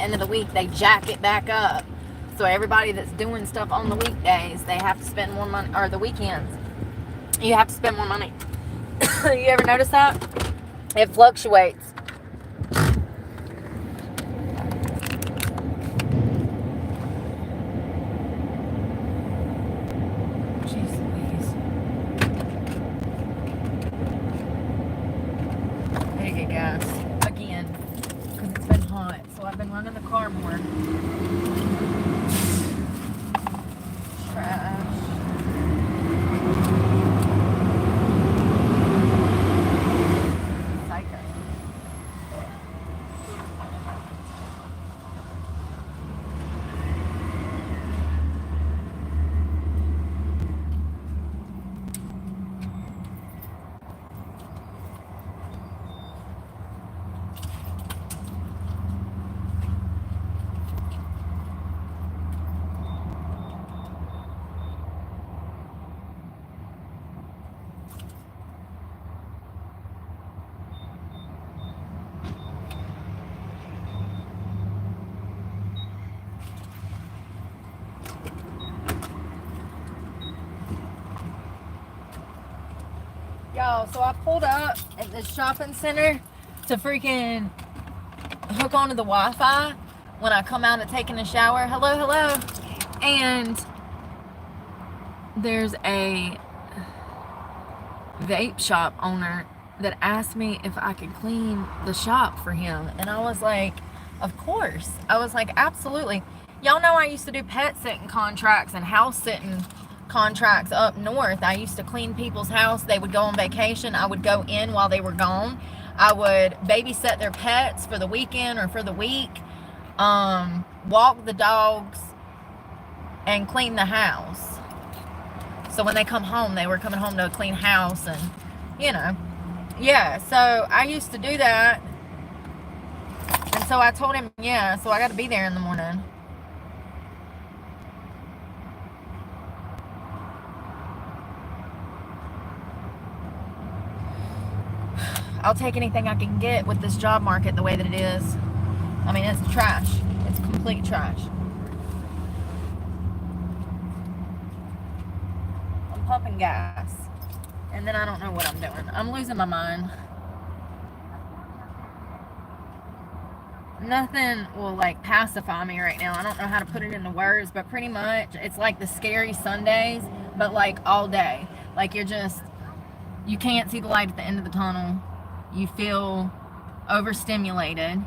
end of the week, they jack it back up. So everybody that's doing stuff on the weekdays, they have to spend more money, or the weekends, you have to spend more money. You ever notice that? It fluctuates. Gas again because it's been hot, so I've been running the car more. Trash. Psycho. Y'all, so I pulled up at the shopping center to freaking hook onto the Wi-Fi when I come out of taking a shower. Hello, hello. And there's a vape shop owner that asked me if I could clean the shop for him. And I was like, of course. I was like, absolutely. Y'all know I used to do pet sitting contracts and house sitting contracts up north. I used to clean people's house. They would go on vacation. I would go in while they were gone. I would babysit their pets for the weekend or for the week, walk the dogs, and clean the house. So when they come home, they were coming home to a clean house, and you know, yeah, so I used to do that. And so I told him, yeah, so I got to be there in the morning. I'll take anything I can get with this job market the way that it is. I mean, it's trash. It's complete trash. I'm pumping gas. And then I don't know what I'm doing. I'm losing my mind. Nothing will like pacify me right now. I don't know how to put it into words, but pretty much it's like the scary Sundays, but like all day. Like you can't see the light at the end of the tunnel. You feel overstimulated,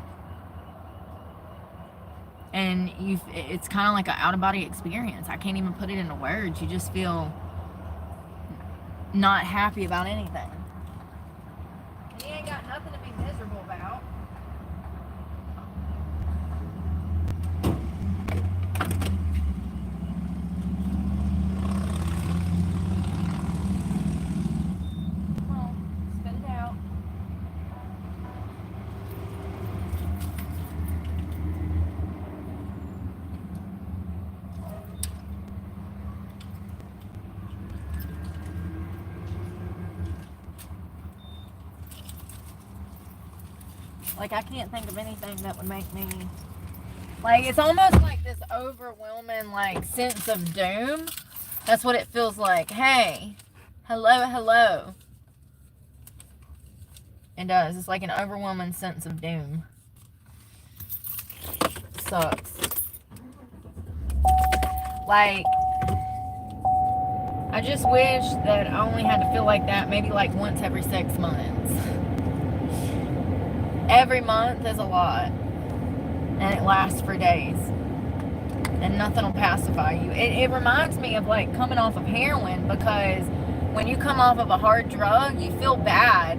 and it's kind of like an out-of-body experience. I can't even put it into words. You just feel not happy about anything. You ain't got nothing to be miserable about. Like, I can't think of anything that would make me, like, it's almost like this overwhelming, like, sense of doom. That's what it feels like. Hey, hello, hello. It does. It's like an overwhelming sense of doom. Sucks. Like, I just wish that I only had to feel like that maybe like once every 6 months. Every month is a lot, and it lasts for days, and nothing will pacify you. It reminds me of like coming off of heroin, because when you come off of a hard drug, you feel bad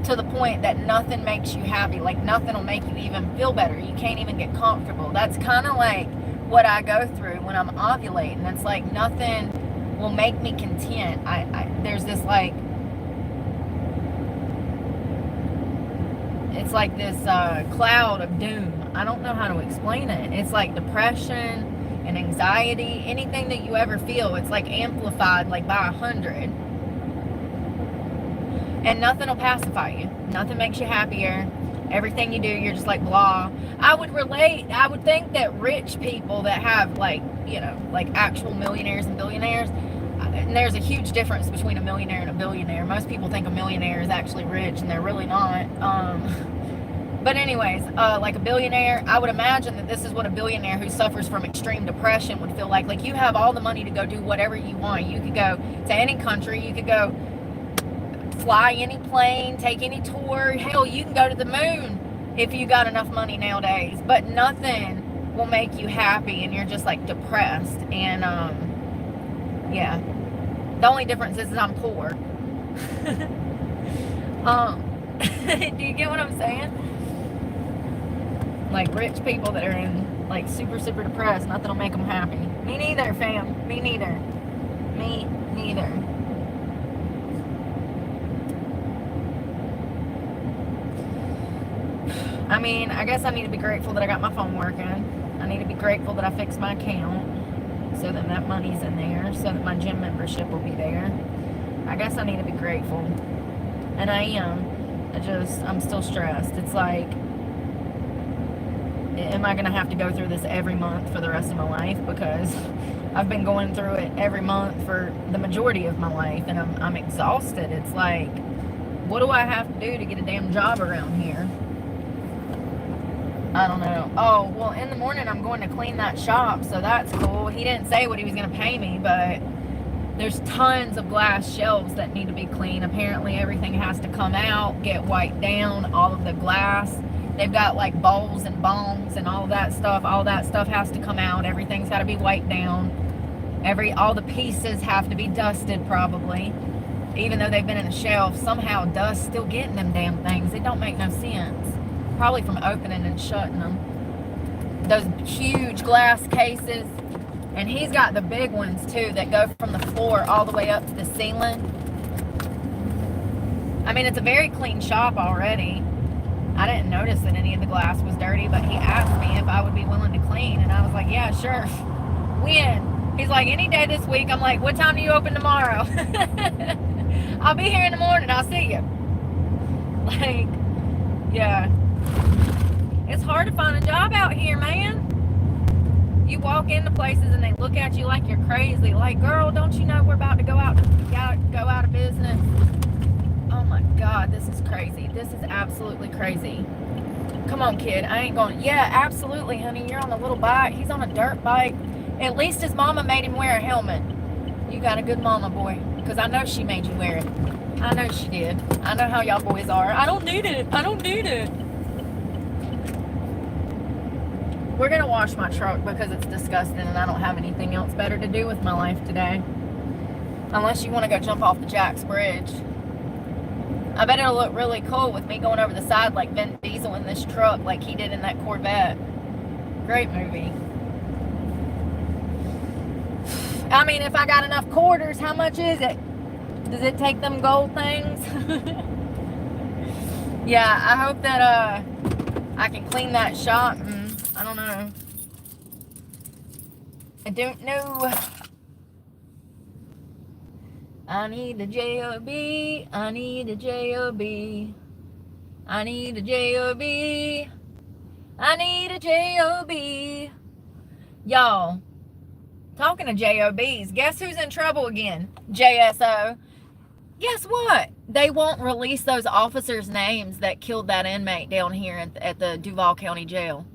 to the point that nothing makes you happy. Like nothing will make you even feel better. You can't even get comfortable. That's kind of like what I go through when I'm ovulating. It's like nothing will make me content. There's this like, it's like this cloud of doom. I don't know how to explain it. It's like depression and anxiety, anything that you ever feel, it's like amplified like by 100. And nothing will pacify you. Nothing makes you happier. Everything you do, you're just like blah. I would think that rich people that have like, like actual millionaires and billionaires, and there's a huge difference between a millionaire and a billionaire. Most people think a millionaire is actually rich, and they're really not. But anyways, like a billionaire, I would imagine that this is what a billionaire who suffers from extreme depression would feel like. Like, you have all the money to go do whatever you want. You could go to any country. You could go fly any plane, take any tour. Hell, you can go to the moon if you got enough money nowadays. But nothing will make you happy, and you're just like depressed. And yeah, the only difference is I'm poor. Do you get what I'm saying? Like, rich people that are in like super depressed, nothing will make them happy. Me neither, fam. Me neither. Me neither. I mean, I guess I need to be grateful that I got my phone working. I need to be grateful that I fixed my account so that money's in there, so that my gym membership will be there. I guess I need to be grateful. And I am. I'm still stressed. It's like, am I going to have to go through this every month for the rest of my life? Because I've been going through it every month for the majority of my life, and I'm exhausted. It's like, what do I have to do to get a damn job around here? I don't know. Oh, well, in the morning I'm going to clean that shop, so that's cool. He didn't say what he was going to pay me, but there's tons of glass shelves that need to be cleaned. Apparently everything has to come out, get wiped down, all of the glass. They've got like bowls and bongs and all that stuff. All that stuff has to come out. Everything's got to be wiped down. All the pieces have to be dusted probably. Even though they've been in the shelf, somehow dust still getting them damn things. It don't make no sense. Probably from opening and shutting them. Those huge glass cases. And he's got the big ones too that go from the floor all the way up to the ceiling. I mean, it's a very clean shop already. I didn't notice that any of the glass was dirty, but he asked me if I would be willing to clean, and I was like, yeah, sure. When? He's like, any day this week. I'm like, what time do you open tomorrow? I'll be here in the morning. I'll see you. Like, yeah. It's hard to find a job out here, man. You walk into places and they look at you like you're crazy. Like, girl, don't you know we're about to go out of business? Oh my God, this is crazy. This is absolutely crazy. Come on, kid. I ain't going. Yeah, absolutely, honey. You're on a little bike. He's on a dirt bike. At least his mama made him wear a helmet. You got a good mama, boy. Because I know she made you wear it. I know she did. I know how y'all boys are. I don't need it. I don't need it. We're going to wash my truck because it's disgusting and I don't have anything else better to do with my life today. Unless you want to go jump off the Jack's Bridge. I bet it'll look really cool with me going over the side like Vin Diesel in this truck like he did in that Corvette. Great movie. I mean, if I got enough quarters, how much is it? Does it take them gold things? Yeah, I hope that I can clean that shop. I don't know. I don't know. I need a J-O-B. I need a J-O-B. I need a J-O-B. I need a J-O-B. Y'all, talking to J-O-Bs, guess who's in trouble again? JSO. Guess what? They won't release those officers' names that killed that inmate down here at the Duval County Jail.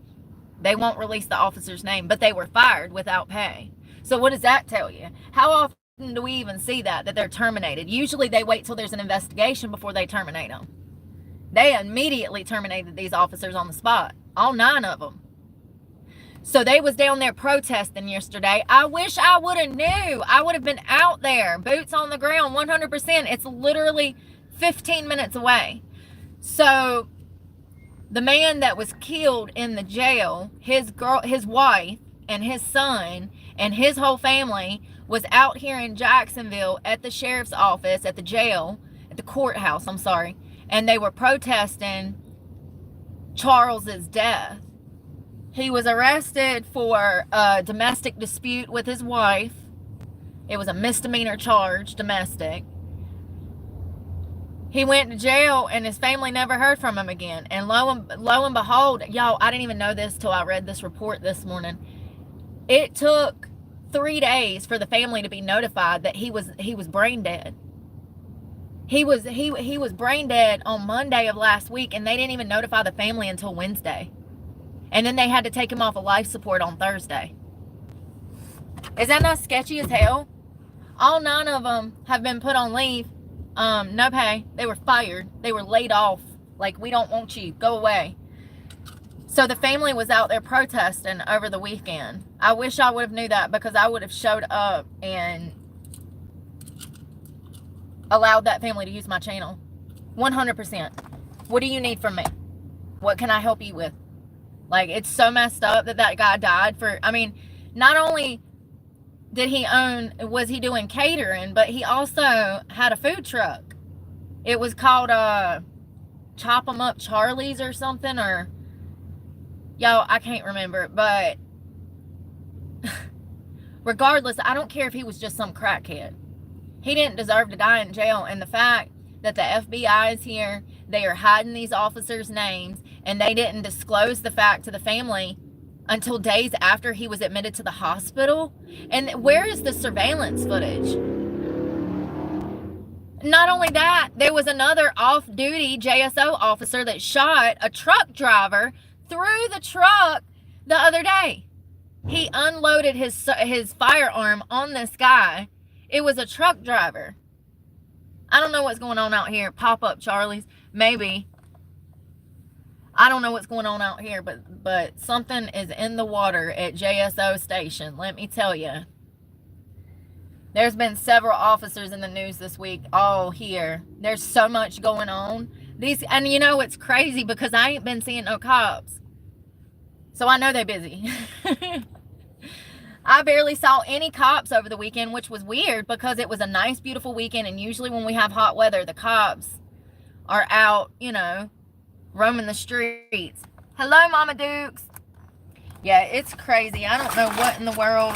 They won't release the officer's name, but they were fired without pay. So what does that tell you? How often do we even see that they're terminated? Usually they wait till there's an investigation before they terminate them. They immediately terminated these officers on the spot. All 9 of them. So they was down there protesting yesterday. I wish I would have knew. I would have been out there, boots on the ground, 100%. It's literally 15 minutes away. So the man that was killed in the jail, his wife, and his son, and his whole family was out here in Jacksonville at the sheriff's office, at the jail, at the courthouse, I'm sorry, and they were protesting Charles's death. He was arrested for a domestic dispute with his wife. It was a misdemeanor charge, domestic. He went to jail, and his family never heard from him again. And lo and behold, y'all, I didn't even know this till I read this report this morning. It took 3 days for the family to be notified that he was brain dead. He was brain dead on Monday of last week, and they didn't even notify the family until Wednesday. And then they had to take him off of life support on Thursday. Is that not sketchy as hell? All 9 of them have been put on leave. No pay. They were fired. They were laid off. Like, we don't want you. Go away. So the family was out there protesting over the weekend. I wish I would have knew that, because I would have showed up and allowed that family to use my channel. 100%. What do you need from me? What can I help you with? Like, it's so messed up that that guy died for, I mean, not only was he doing catering, but he also had a food truck. It was called Chop 'em Up Charlie's or something, or yo, I can't remember. But regardless, I don't care if he was just some crackhead. He didn't deserve to die in jail. And the fact that the FBI is here, they are hiding these officers' names, and they didn't disclose the fact to the family until days after he was admitted to the hospital. And where is the surveillance footage? Not only that, there was another off-duty JSO officer that shot a truck driver through the truck the other day. He unloaded his firearm on this guy. It was a truck driver. I don't know what's going on out here. Pop-up Charlie's, maybe. I don't know what's going on out here, but something is in the water at JSO station. Let me tell you. There's been several officers in the news this week, all here. There's so much going on. And you know, it's crazy because I ain't been seeing no cops. So I know they're busy. I barely saw any cops over the weekend, which was weird because it was a nice, beautiful weekend. And usually when we have hot weather, the cops are out, you know, roaming the streets. Hello, Mama Dukes. Yeah, it's crazy. I don't know what in the world.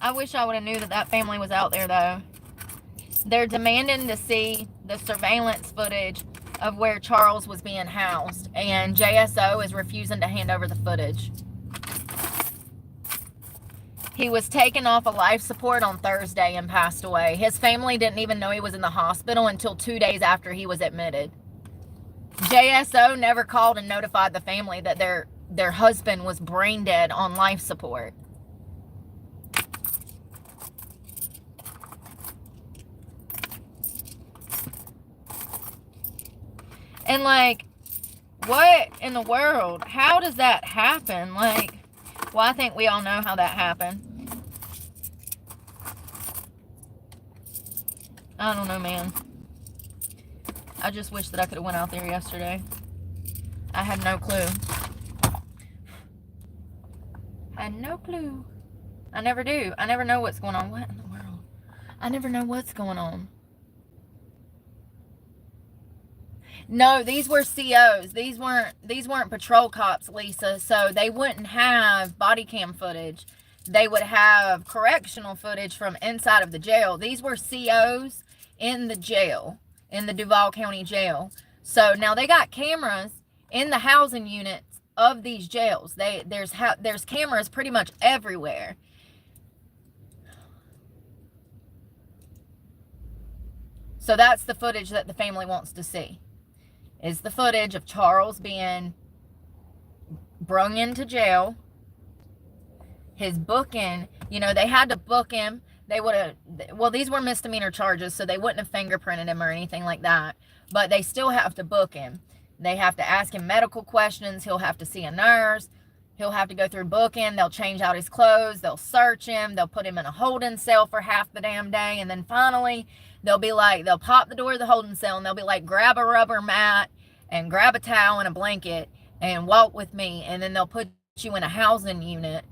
I wish I would have knew that family was out there, though. They're demanding to see the surveillance footage of where Charles was being housed, and JSO is refusing to hand over the footage. He was taken off of life support on Thursday and passed away. His family didn't even know he was in the hospital until 2 days after he was admitted. JSO never called and notified the family that their husband was brain dead on life support. And like, what in the world? How does that happen? Like, well, I think we all know how that happened. I don't know, man. I just wish that I could have went out there yesterday. I had no clue. I had no clue. I never do. I never know what's going on. What in the world? I never know what's going on. No, these were COs. These weren't patrol cops, Lisa. So they wouldn't have body cam footage. They would have correctional footage from inside of the jail. These were COs in the jail, in the Duval County Jail. So now they got cameras in the housing units of these jails. There's cameras pretty much everywhere. So that's the footage that the family wants to see. Is the footage of Charles being brung into jail. His booking, you know, they had to book him. They would have, well, these were misdemeanor charges, so they wouldn't have fingerprinted him or anything like that. But they still have to book him. They have to ask him medical questions. He'll have to see a nurse. He'll have to go through booking. They'll change out his clothes. They'll search him. They'll put him in a holding cell for half the damn day. And then finally, they'll pop the door of the holding cell and they'll be like, grab a rubber mat and grab a towel and a blanket and walk with me. And then they'll put you in a housing unit.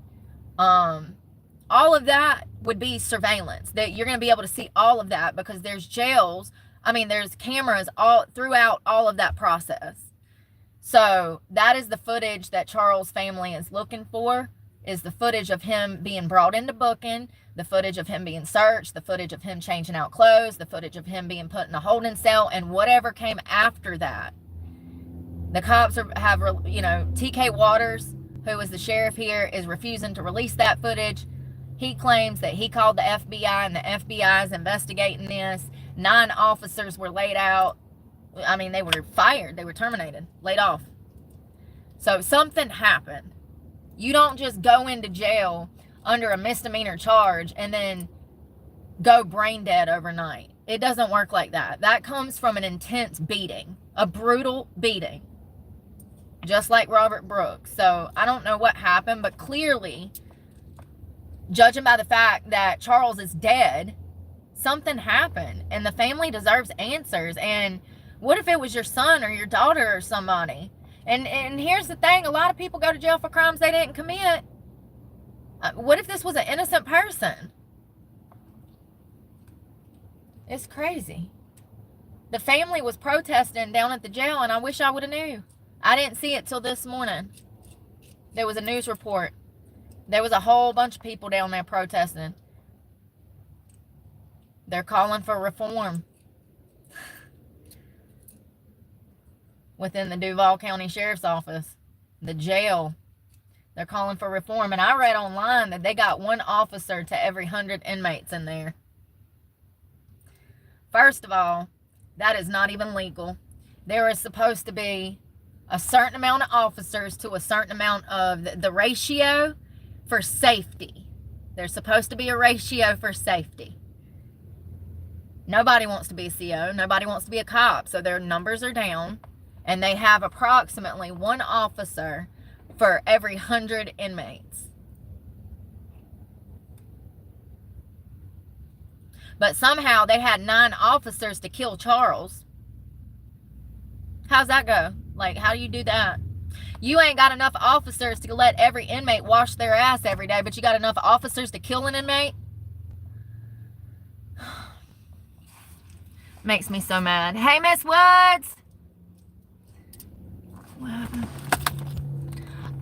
All of that would be surveillance. That you're going to be able to see all of that because there's jails. There's cameras all throughout all of that process. So that is the footage that Charles' family is looking for. is the footage of him being brought into booking, the footage of him being searched, the footage of him changing out clothes, the footage of him being put in a holding cell, and whatever came after that. The cops have, TK Waters, who is the sheriff here, is refusing to release that footage. He claims that he called the FBI and the FBI is investigating this. 9 officers were laid out. I mean, they were fired. They were terminated, laid off. So something happened. You don't just go into jail under a misdemeanor charge and then go brain dead overnight. It doesn't work like that. That comes from an intense beating, a brutal beating, just like Robert Brooks. So I don't know what happened, but clearly, judging by the fact that Charles is dead, something happened, and the family deserves answers. And what if it was your son or your daughter or somebody? And here's the thing, a lot of people go to jail for crimes they didn't commit. What if this was an innocent person? It's crazy. The family was protesting down at the jail, and I wish I would have knew. I didn't see it till this morning. There was a news report. There was a whole bunch of people down there protesting. They're calling for reform within the Duval County Sheriff's Office, the jail. They're calling for reform. And I read online that they got 1 officer to every 100 inmates in there. First of all, that is not even legal. There is supposed to be a certain amount of officers to a certain amount of the ratio for safety. There's supposed to be a ratio for safety. Nobody wants to be a CO. Nobody wants to be a cop. So their numbers are down. And they have approximately 1 officer for every 100 inmates. But somehow they had 9 officers to kill Charles. How's that go? Like, how do you do that? You ain't got enough officers to let every inmate wash their ass every day, but you got enough officers to kill an inmate? Makes me so mad. Hey, Miss Woods!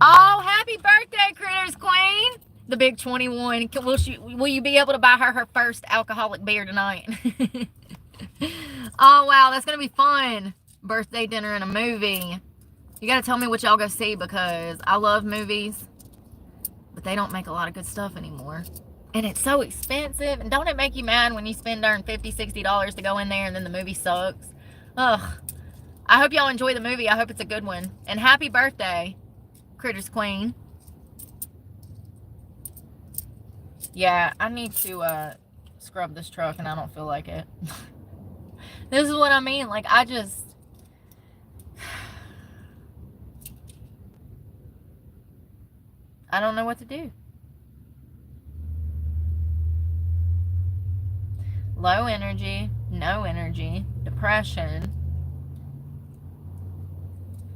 Oh, happy birthday, Critters Queen! The big 21. Will you be able to buy her first alcoholic beer tonight? Oh, wow, that's going to be fun. Birthday dinner and a movie. You got to tell me what y'all go see, because I love movies, but they don't make a lot of good stuff anymore. And it's so expensive. And don't it make you mad when you spend darn $50, $60 to go in there and then the movie sucks? Ugh. I hope y'all enjoy the movie. I hope it's a good one. And happy birthday, Critters Queen. Yeah, I need to scrub this truck, and I don't feel like it. This is what I mean. Like, I don't know what to do. Low energy, no energy, depression,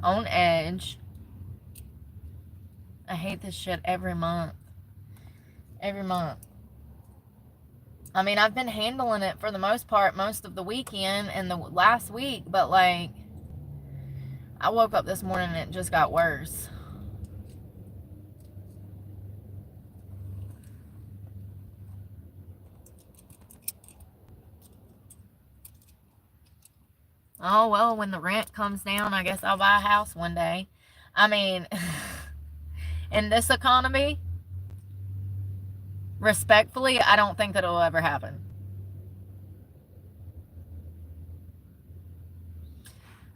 on edge. I hate this shit every month. Every month. I mean, I've been handling it for the most part most of the weekend and the last week, but like, I woke up this morning and it just got worse. Oh, well, when the rent comes down, I guess I'll buy a house one day. I mean, in this economy, respectfully, I don't think that it'll ever happen.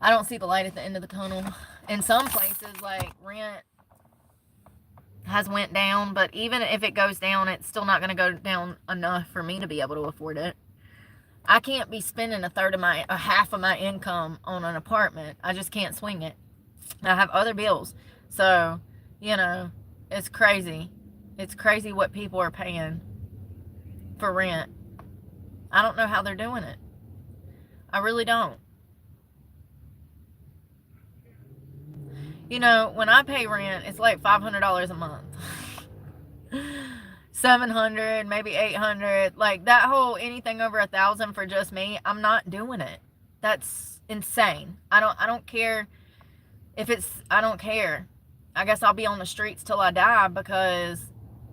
I don't see the light at the end of the tunnel. In some places, like, rent has went down, but even if it goes down, it's still not going to go down enough for me to be able to afford it. I can't be spending a half of my income on an apartment. I just can't swing it. I have other bills. So, you know, it's crazy. It's crazy what people are paying for rent. I don't know how they're doing it. I really don't. You know, when I pay rent, it's like $500 a month. $700, maybe $800. Like, that whole anything over $1,000 for just me, I'm not doing it. That's insane. I don't care if it's, I don't care. I guess I'll be on the streets till I die because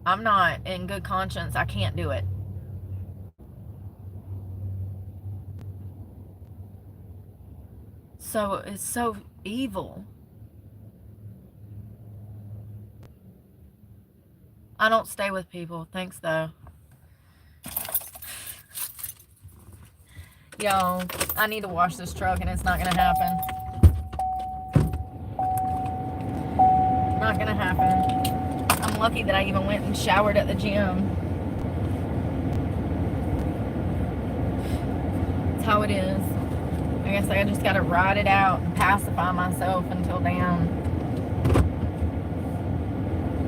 I'm not in good conscience. I can't do it. So it's so evil. I don't stay with people. Thanks, though. Yo, I need to wash this truck and it's not going to happen. Not going to happen. I'm lucky that I even went and showered at the gym. That's how it is. I guess I just got to ride it out and pacify myself until then.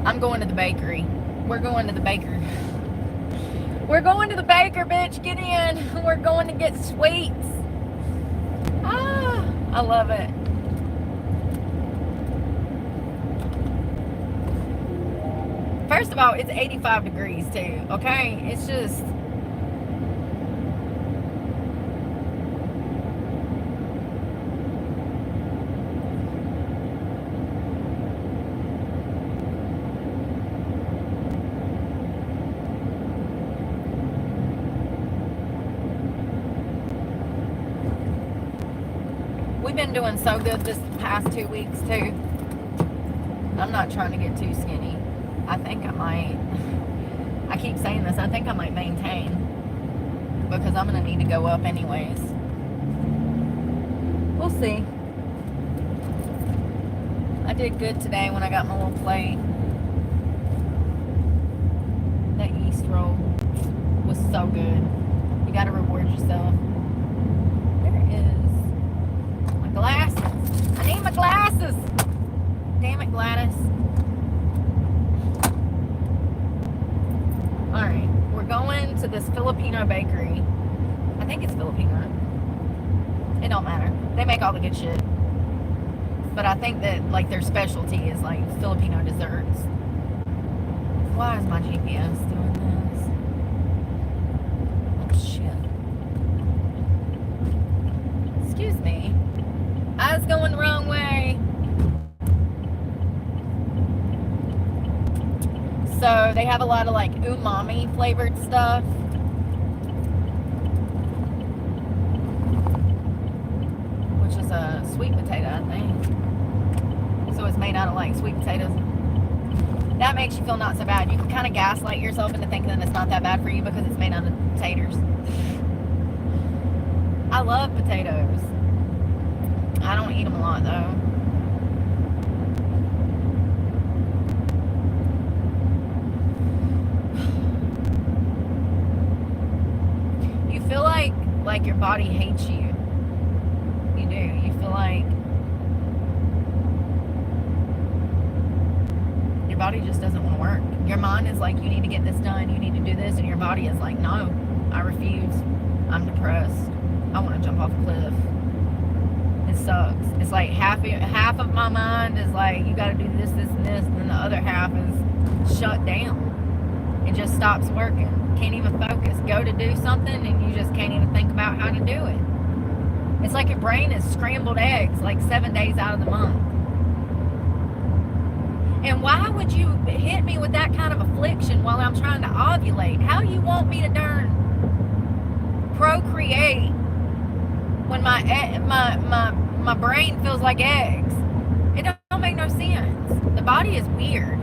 I'm going to the bakery. We're going to the baker. We're going to the baker, bitch. Get in. We're going to get sweets. Ah, I love it. First of all, it's 85 degrees too, okay? It's just... We've been doing so good this past 2 weeks too. I'm not trying to get too skinny. I think I might, I keep saying this, I think I might maintain because I'm going to need to go up anyways. We'll see. I did good today when I got my little plate. That yeast roll was so good. You got to reward yourself. There is my glasses. I need my glasses. Damn it, Gladys. Alright, we're going to this Filipino bakery. I think it's Filipino. It don't matter. They make all the good shit. But I think that, like, their specialty is, like, Filipino desserts. Why is my GPS doing this? Oh, shit. Excuse me. I was going the wrong way. So they have a lot of like umami flavored stuff. Which is a sweet potato, I think. So it's made out of like sweet potatoes. That makes you feel not so bad. You can kind of gaslight yourself into thinking that it's not that bad for you because it's made out of potatoes. I love potatoes. I don't eat them a lot though. Feel like your body hates you. You do. You feel like your body just doesn't want to work. Your mind is like, you need to get this done, you need to do this, and your body is like, no, I refuse. I'm depressed. I want to jump off a cliff. It sucks. It's like half of my mind is like, you got to do this, this, and this, and then the other half is shut down. It just stops working. Can't even focus. Go to do something and you just can't even think about how to do it. It's like your brain is scrambled eggs like 7 days out of the month. And why would you hit me with that kind of affliction while I'm trying to ovulate? How you want me to darn procreate when my brain feels like eggs? It don't make no sense. The body is weird.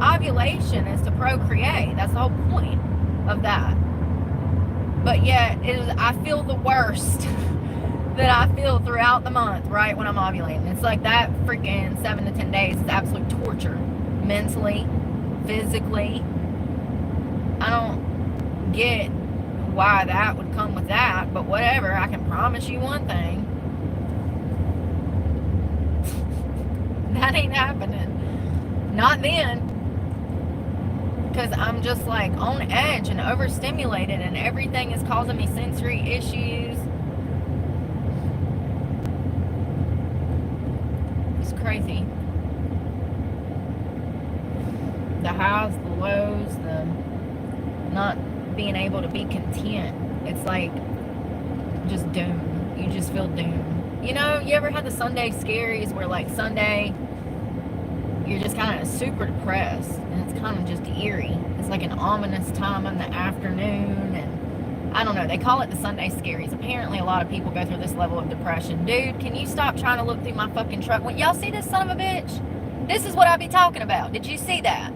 Ovulation is to procreate. That's the whole point of that. But yet, I feel the worst that I feel throughout the month, right when I'm ovulating. It's like that freaking 7 to 10 days is absolute torture. Mentally, physically. I don't get why that would come with that, but whatever. I can promise you one thing. That ain't happening. Not then. Because I'm just like on edge and overstimulated and everything is causing me sensory issues. It's crazy. The highs, the lows, the not being able to be content. It's like just doom. You just feel doom. You know, you ever had the Sunday scaries where, like, Sunday, you're just kind of super depressed, and it's kind of just eerie. It's like an ominous time in the afternoon, and I don't know. They call it the Sunday scaries. Apparently, a lot of people go through this level of depression. Dude, can you stop trying to look through my fucking truck? When y'all see this son of a bitch? This is what I be talking about. Did you see that?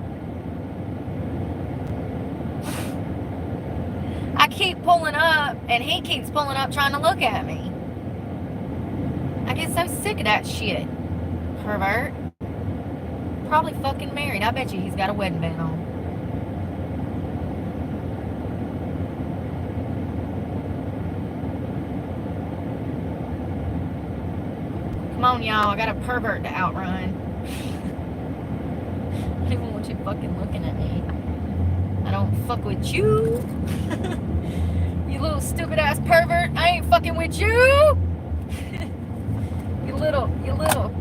I keep pulling up, and he keeps pulling up trying to look at me. I get so sick of that shit. Pervert. Probably fucking married. I bet you he's got a wedding band on. Come on, y'all. I got a pervert to outrun. I don't even want you fucking looking at me. I don't fuck with you. You little stupid ass pervert. I ain't fucking with you. You little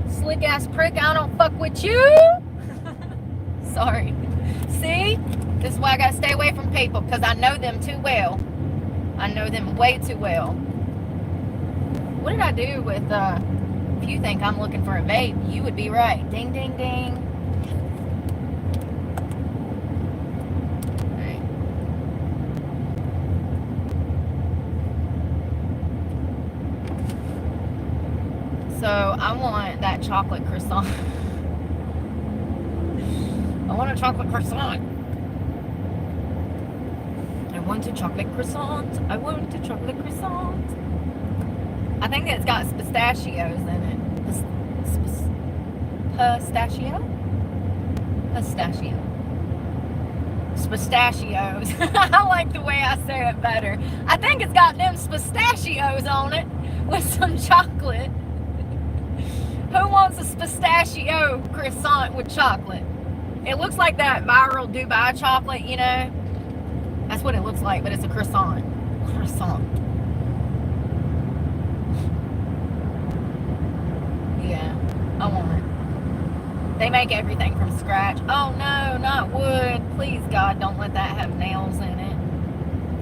slick ass prick. I don't fuck with you. Sorry. See? This is why I gotta stay away from people, because I know them too well. I know them way too well. What did I do with, if you think I'm looking for a vape, you would be right. Ding, ding, ding. So I want that chocolate croissant. I want a chocolate croissant. I want a chocolate croissant. I want a chocolate croissant. I think it's got pistachios in it. Pistachio? Pistachio. Pistachios. I like the way I say it better. I think it's got them pistachios on it with some chocolate. Who wants a pistachio croissant with chocolate? It looks like that viral Dubai chocolate, you know? That's what it looks like, but it's a croissant. Croissant. Yeah, I want it. They make everything from scratch. Oh no, not wood. Please, God, don't let that have nails in it.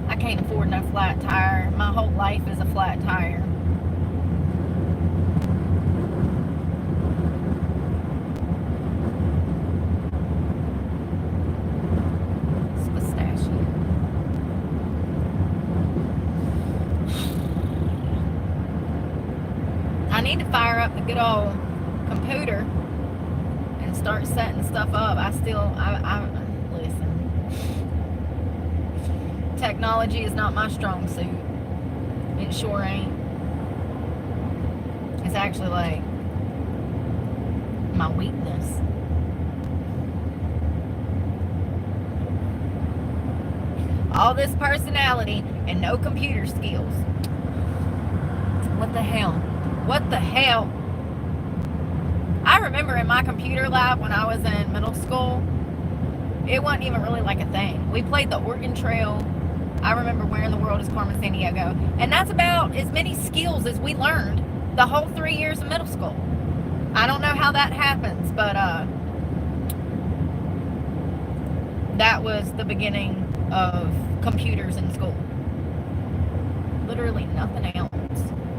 I can't afford no flat tire. My whole life is a flat tire. I need to fire up the good old computer and start setting stuff up. I listen. Technology is not my strong suit. It sure ain't. It's actually like my weakness. All this personality and no computer skills. What the hell? What the hell? I remember in my computer lab when I was in middle school, it wasn't even really like a thing. We played the Oregon Trail. I remember Where in the World is Carmen Sandiego. And that's about as many skills as we learned the whole 3 years of middle school. I don't know how that happens, but that was the beginning of computers in school. Literally nothing else.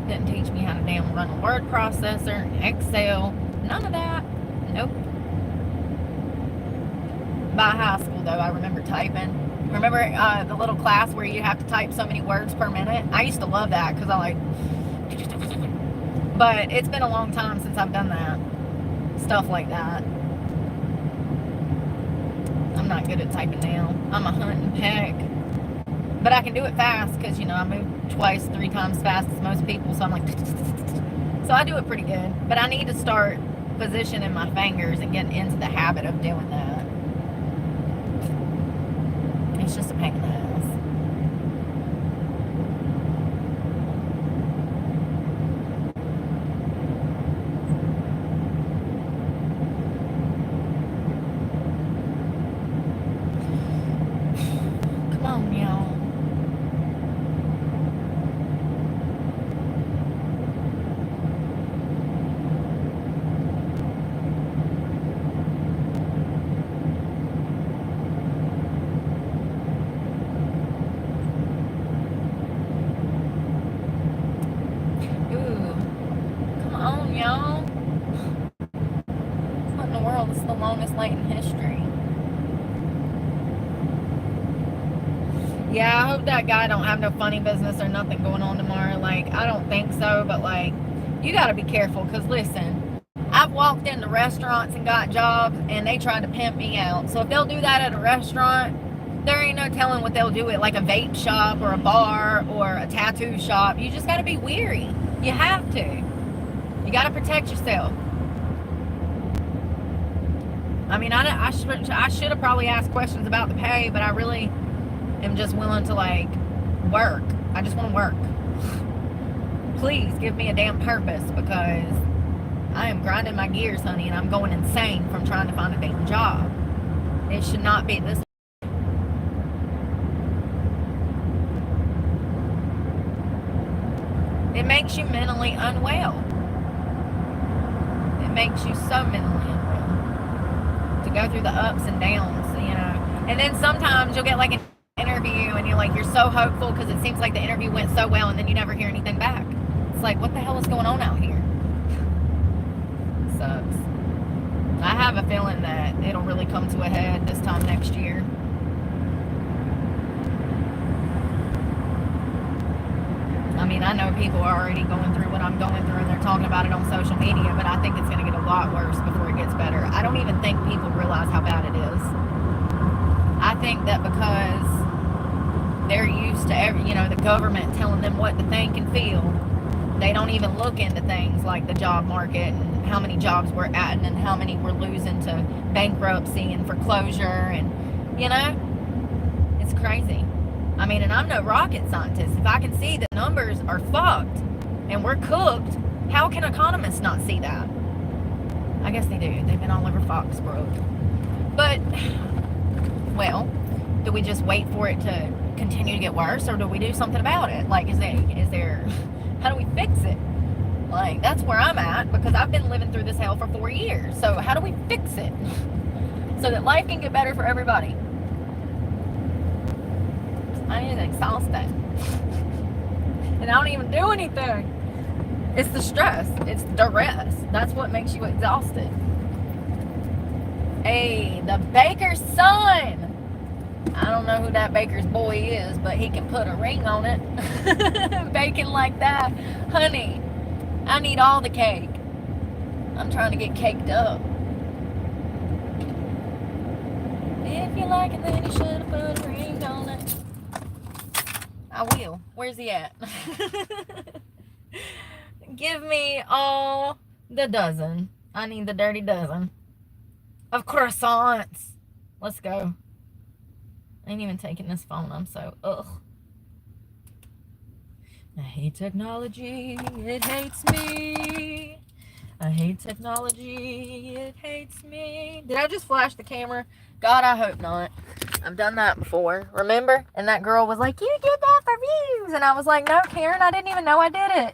Didn't teach me how to damn run a word processor, Excel, none of that. Nope. By high school, though, I remember typing. Remember the little class where you have to type so many words per minute? I used to love that because I like... But it's been a long time since I've done that. Stuff like that. I'm not good at typing now. I'm a hunt and peck. But I can do it fast because, you know, I move twice, 3 times fast as most people. So I'm like... So I do it pretty good. But I need to start positioning my fingers and getting into the habit of doing that. It's just a pain in the ass. Come on, y'all. on this late in history. Yeah, I hope that guy don't have no funny business or nothing going on tomorrow. Like, I don't think so, but like, you got to be careful, because listen, I've walked into restaurants and got jobs and they tried to pimp me out. So if they'll do that at a restaurant, there ain't no telling what they'll do at like a vape shop or a bar or a tattoo shop. You just got to be weary. You have to. You got to protect yourself. I mean, I should have probably asked questions about the pay, but I really am just willing to like work. I just want to work. Please give me a damn purpose, because I am grinding my gears, honey, and I'm going insane from trying to find a damn job. It should not be this. It makes you mentally unwell. It makes you so mentally unwell to go through the ups and downs, you know. And then sometimes you'll get like an interview and you're so hopeful because it seems like the interview went so well, and then you never hear anything back. It's like, what the hell is going on out here? Sucks. I have a feeling that it'll really come to a head this time next year. I mean, I know people are already going through what I'm going through and they're talking about it on social media, but I think it's going to get a lot worse before it gets better. I don't even think people realize how bad it is. I think that because they're used to the government telling them what to think and feel, they don't even look into things like the job market and how many jobs we're at and how many we're losing to bankruptcy and foreclosure, and it's crazy. I mean, and I'm no rocket scientist. If I can see the numbers are fucked and we're cooked, how can economists not see that? I guess they do. They've been all over Foxborough. But, well, do we just wait for it to continue to get worse, or do we do something about it? Like, is there how do we fix it? Like, that's where I'm at, because I've been living through this hell for 4 years. So how do we fix it so that life can get better for everybody? I am exhausted. And I don't even do anything. It's the stress. It's duress. That's what makes you exhausted. Hey, the baker's son. I don't know who that baker's boy is, but he can put a ring on it. Baking like that. Honey, I need all the cake. I'm trying to get caked up. If you like it, then you should have put a ring on it. I will. Where's he at? Give me all the dozen. I need the dirty dozen of croissants. Let's go. I ain't even taking this phone. I'm so ugh. I hate technology. It hates me. I hate technology. It hates me. Did I just flash the camera? God, I hope not. I've done that before. Remember? And that girl was like, you did that for views. And I was like, no, Karen, I didn't even know I did it.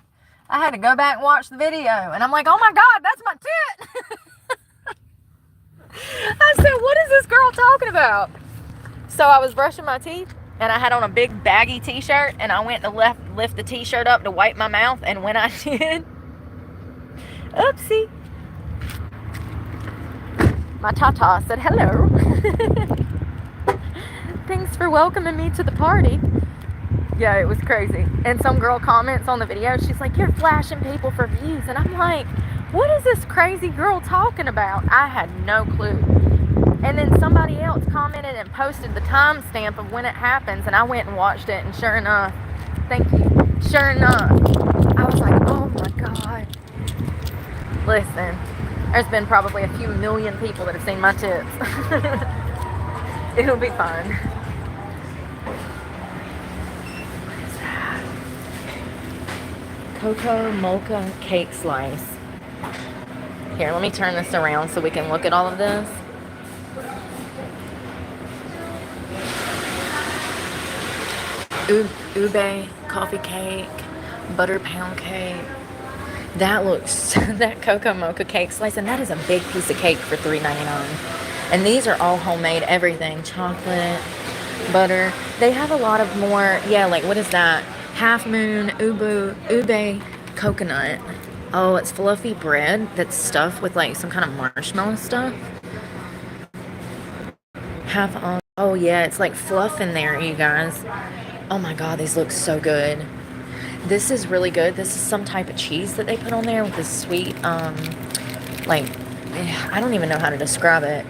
I had to go back and watch the video. And I'm like, oh my God, that's my tit. I said, what is this girl talking about? So I was brushing my teeth and I had on a big baggy t-shirt, and I went to lift the t-shirt up to wipe my mouth, and when I did, oopsie, my tata said hello. Thanks for welcoming me to the party. Yeah, it was crazy. And some girl comments on the video, she's like, you're flashing people for views. And I'm like, what is this crazy girl talking about? I had no clue. And then somebody else commented and posted the timestamp of when it happens, and I went and watched it, and sure enough, thank you, sure enough, I was like, oh my God. Listen, there's been probably a few million people that have seen my tits. It'll be fun. What is that? Cocoa mocha cake slice. Here, let me turn this around so we can look at all of this. Ube coffee cake, butter pound cake. That looks, that cocoa mocha cake slice, and that is a big piece of cake for $3.99. And these are all homemade, everything, chocolate, butter. They have a lot of more, yeah, like what is that? Half Moon, ube coconut. Oh, it's fluffy bread that's stuffed with like some kind of marshmallow stuff. Half on. Oh yeah, it's like fluff in there, you guys. Oh my god, these look so good. This is really good. This is some type of cheese that they put on there with this sweet, like, I don't even know how to describe it.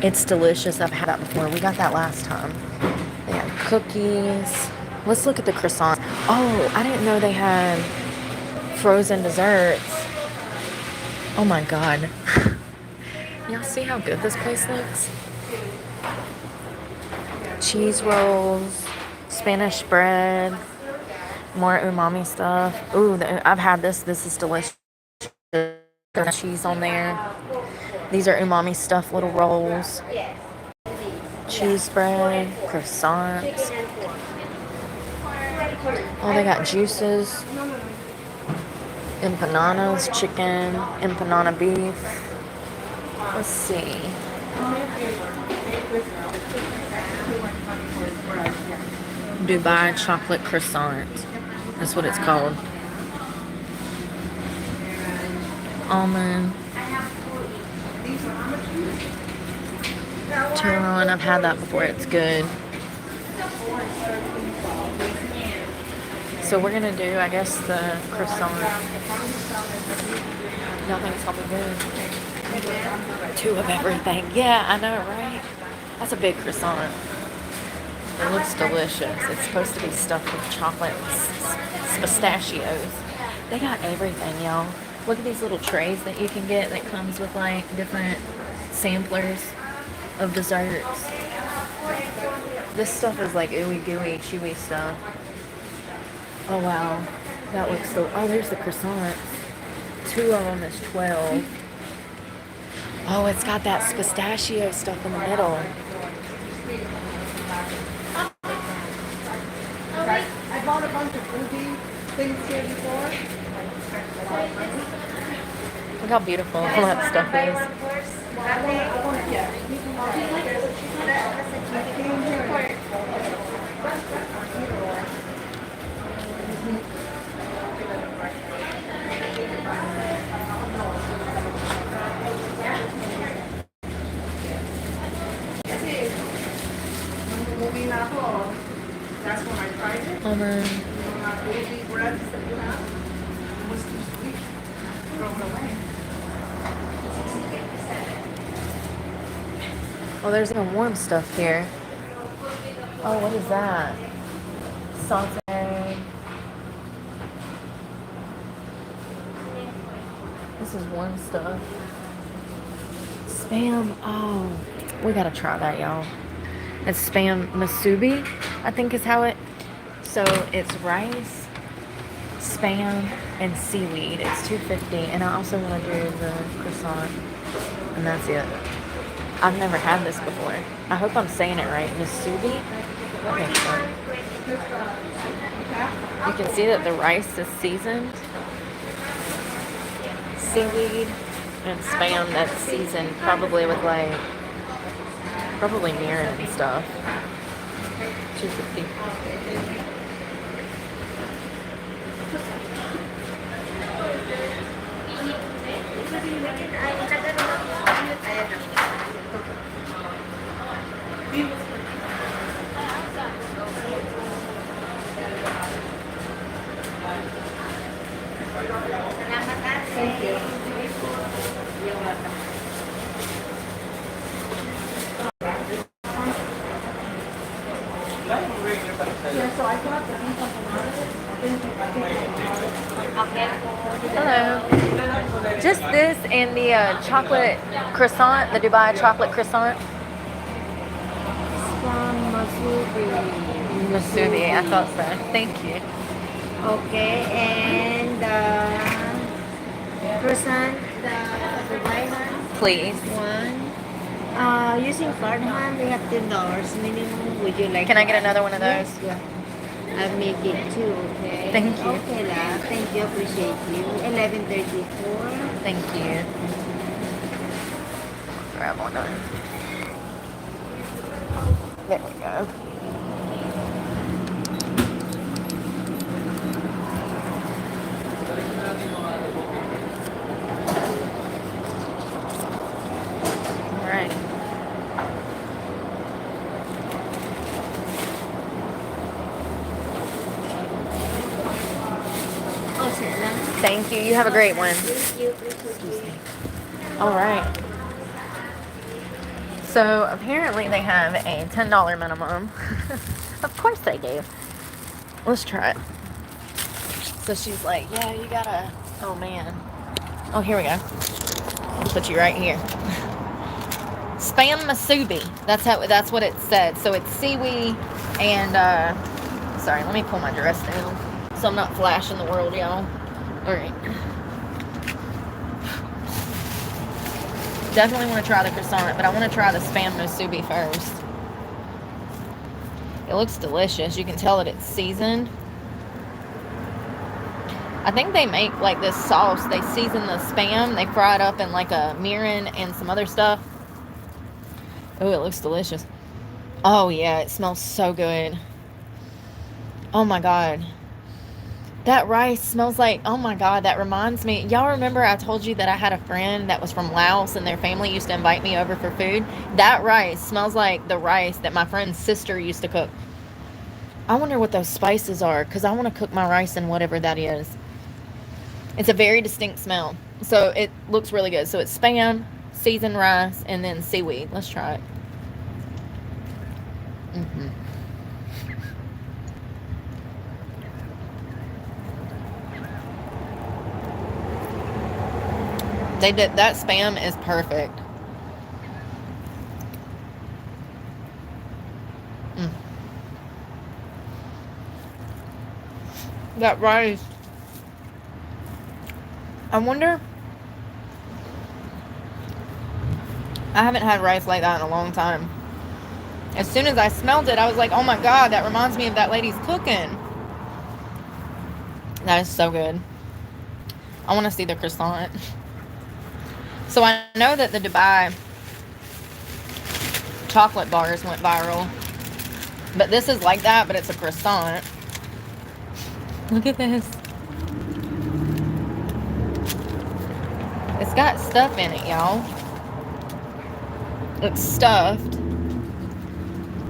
It's delicious. I've had that before. We got that last time. They had cookies. Let's look at the croissant. Oh, I didn't know they had frozen desserts. Oh my god. Y'all see how good this place looks? Cheese rolls, Spanish bread, more umami stuff. Ooh, I've had this. This is delicious. Cheese on there. These are umami stuffed little rolls. Cheese bread, croissants. Oh, they got juices. Empanadas, chicken, empanada beef. Let's see. Dubai chocolate croissant. That's what it's called. Almond. Turon, I've had that before. It's good. So we're gonna do, I guess, the croissant. Y'all think it's gonna be good? 2 of everything. Yeah, I know, right? That's a big croissant. It looks delicious. It's supposed to be stuffed with chocolate pistachios. They got everything, y'all. Look at these little trays that you can get that comes with like different samplers of desserts. This stuff is like ooey gooey, chewy stuff. Oh wow, that looks so. Oh, there's the croissants. 2 of them is 12. Oh, it's got that pistachio stuff in the middle. I bought a bunch of foodie things here before. Look how beautiful all that stuff is. That's when I tried it. Breads that you have was too sweet. Throw it away. Oh, there's even warm stuff here. Oh, what is that? Saute. This is warm stuff. Spam. Oh, we gotta try that, y'all. It's spam masubi, I think is how it. So it's rice, spam, and seaweed. It's $2.50, and I also want to do the croissant, and that's it. I've never had this before. I hope I'm saying it right. Masubi. Let me sure. You can see that the rice is seasoned. Seaweed and spam that's seasoned, probably with like. Probably mirin and stuff. $2.50. Thank you. You're welcome. Yeah, so I got the Hello. Just this and the chocolate croissant, the Dubai chocolate croissant. from Masubi. Masubi, I thought so. Thank you. Okay, and croissant, the white one. Please. One. Using card hand, we have $10 minimum. Would you like? Can I get another one of those? Yeah. I'll make it too. Okay. Thank you. Okay, la. Thank you. Appreciate you. 11:34. Thank you. Grab one of them. There we go. All right. Thank you. You have a great one. Thank you. Excuse me. All right. So apparently they have a $10 minimum. Of course they do. Let's try it. So she's like, yeah, you gotta, oh man. Oh, here we go. I'll put you right here. Spam masubi. That's what it said. So it's seaweed and, sorry, let me pull my dress down so I'm not flashing the world, y'all. All right. Definitely want to try the croissant, but I want to try the spam musubi first. It looks delicious. You can tell that it's seasoned. I think they make like this sauce. They season the spam. They fry it up in like a mirin and some other stuff. Oh, it looks delicious. Oh yeah, it smells so good. Oh my God. That rice smells like, oh my God, that reminds me. Y'all remember I told you that I had a friend that was from Laos and their family used to invite me over for food? That rice smells like the rice that my friend's sister used to cook. I wonder what those spices are, because I want to cook my rice in whatever that is. It's a very distinct smell. So it looks really good. So it's spam, seasoned rice, and then seaweed. Let's try it. Mm-hmm. They did, that spam is perfect. Mm. That rice. I wonder. I haven't had rice like that in a long time. As soon as I smelled it, I was like, oh my God, that reminds me of that lady's cooking. That is so good. I want to see the croissant. So I know that the Dubai chocolate bars went viral. But this is like that, but it's a croissant. Look at this. It's got stuff in it, y'all. It's stuffed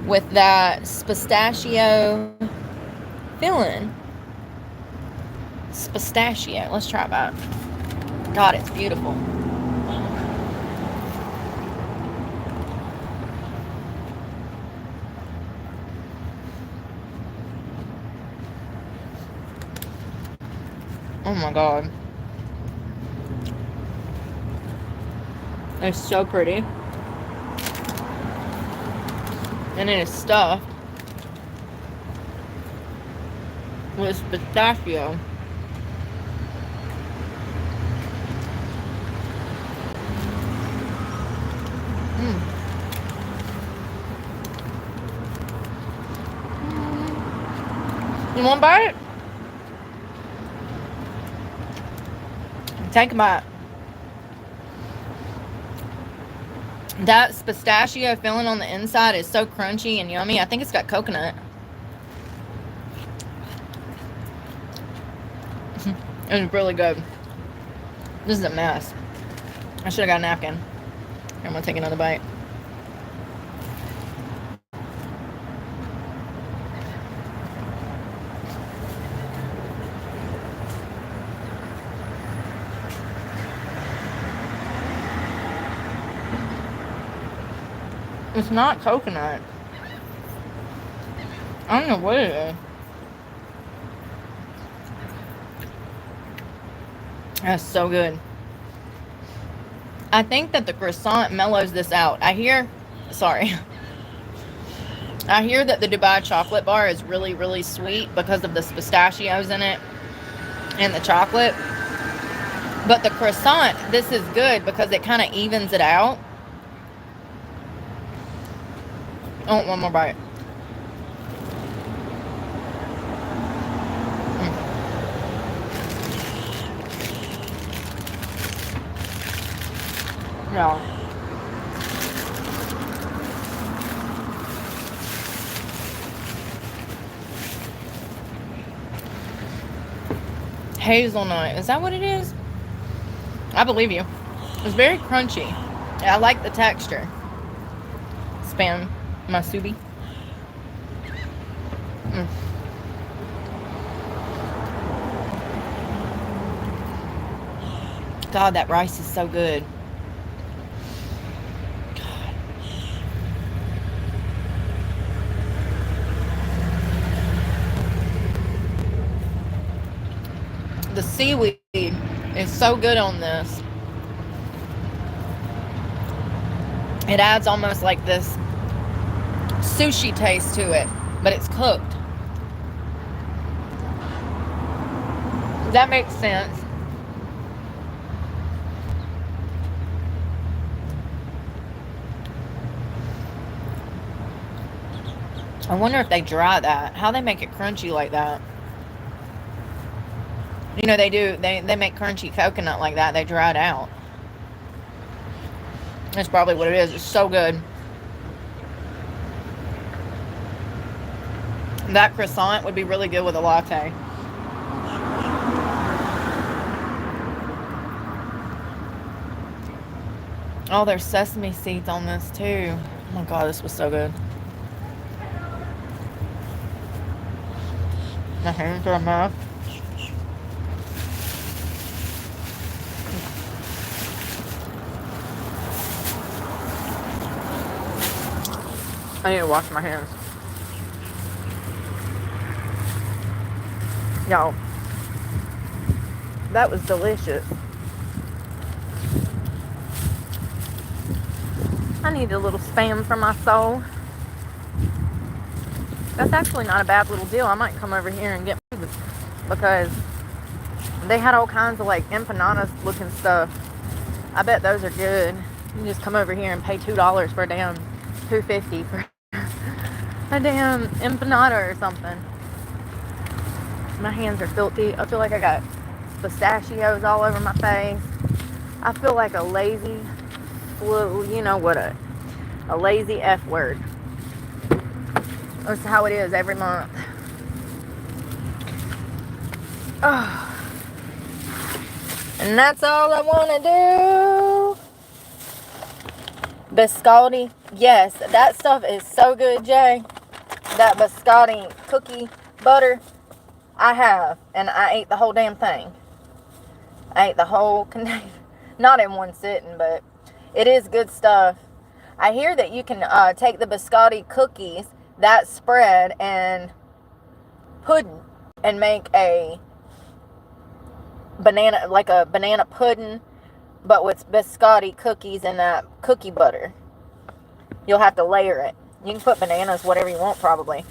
with that pistachio filling. It's pistachio. Let's try that. God, it's beautiful. Oh my God. It's so pretty. And it is stuffed with pistachio. You want to bite it? Take a bite. That pistachio filling on the inside is so crunchy and yummy. I think it's got coconut. It's really good. This is a mess. I should have got a napkin. Here, I'm going to take another bite. It's not coconut. I don't know what it is. That's so good. I think that the croissant mellows this out. I hear that the Dubai chocolate bar is really, really sweet because of the pistachios in it and the chocolate. But the croissant, this is good because it kind of evens it out. I want one more bite. Yeah. Hazelnut. Is that what it is? I believe you. It's very crunchy. I like the texture. Spam masubi. God, that rice is so good. The seaweed is so good on this. It adds almost like this sushi taste to it, but it's cooked. That makes sense. I wonder if they dry that. How they make it crunchy like that. You know, they do. They make crunchy coconut like that. They dry it out. That's probably what it is. It's so good. That croissant would be really good with a latte. Oh, there's sesame seeds on this too. Oh my God, this was so good. My hands are a mess. I need to wash my hands. Y'all, that was delicious. I need a little spam for my soul. That's actually not a bad little deal. I might come over here and get food because they had all kinds of like empanadas looking stuff. I bet those are good. You can just come over here and pay $2 for a damn $2.50 for a damn empanada or something. My hands are filthy. I feel like I got pistachios all over my face. I feel like a lazy, you know what, a lazy F word. That's how it is every month. Oh. And that's all I want to do. Biscotti. Yes, that stuff is so good, Jay. That biscotti cookie butter, I have. And I ate the whole damn thing. I ate the whole container. Not in one sitting, but it is good stuff. I hear that you can take the biscotti cookies, that spread, and pudding, and make a banana, like a banana pudding, but with biscotti cookies and that cookie butter. You'll have to layer it. You can put bananas, whatever you want, probably.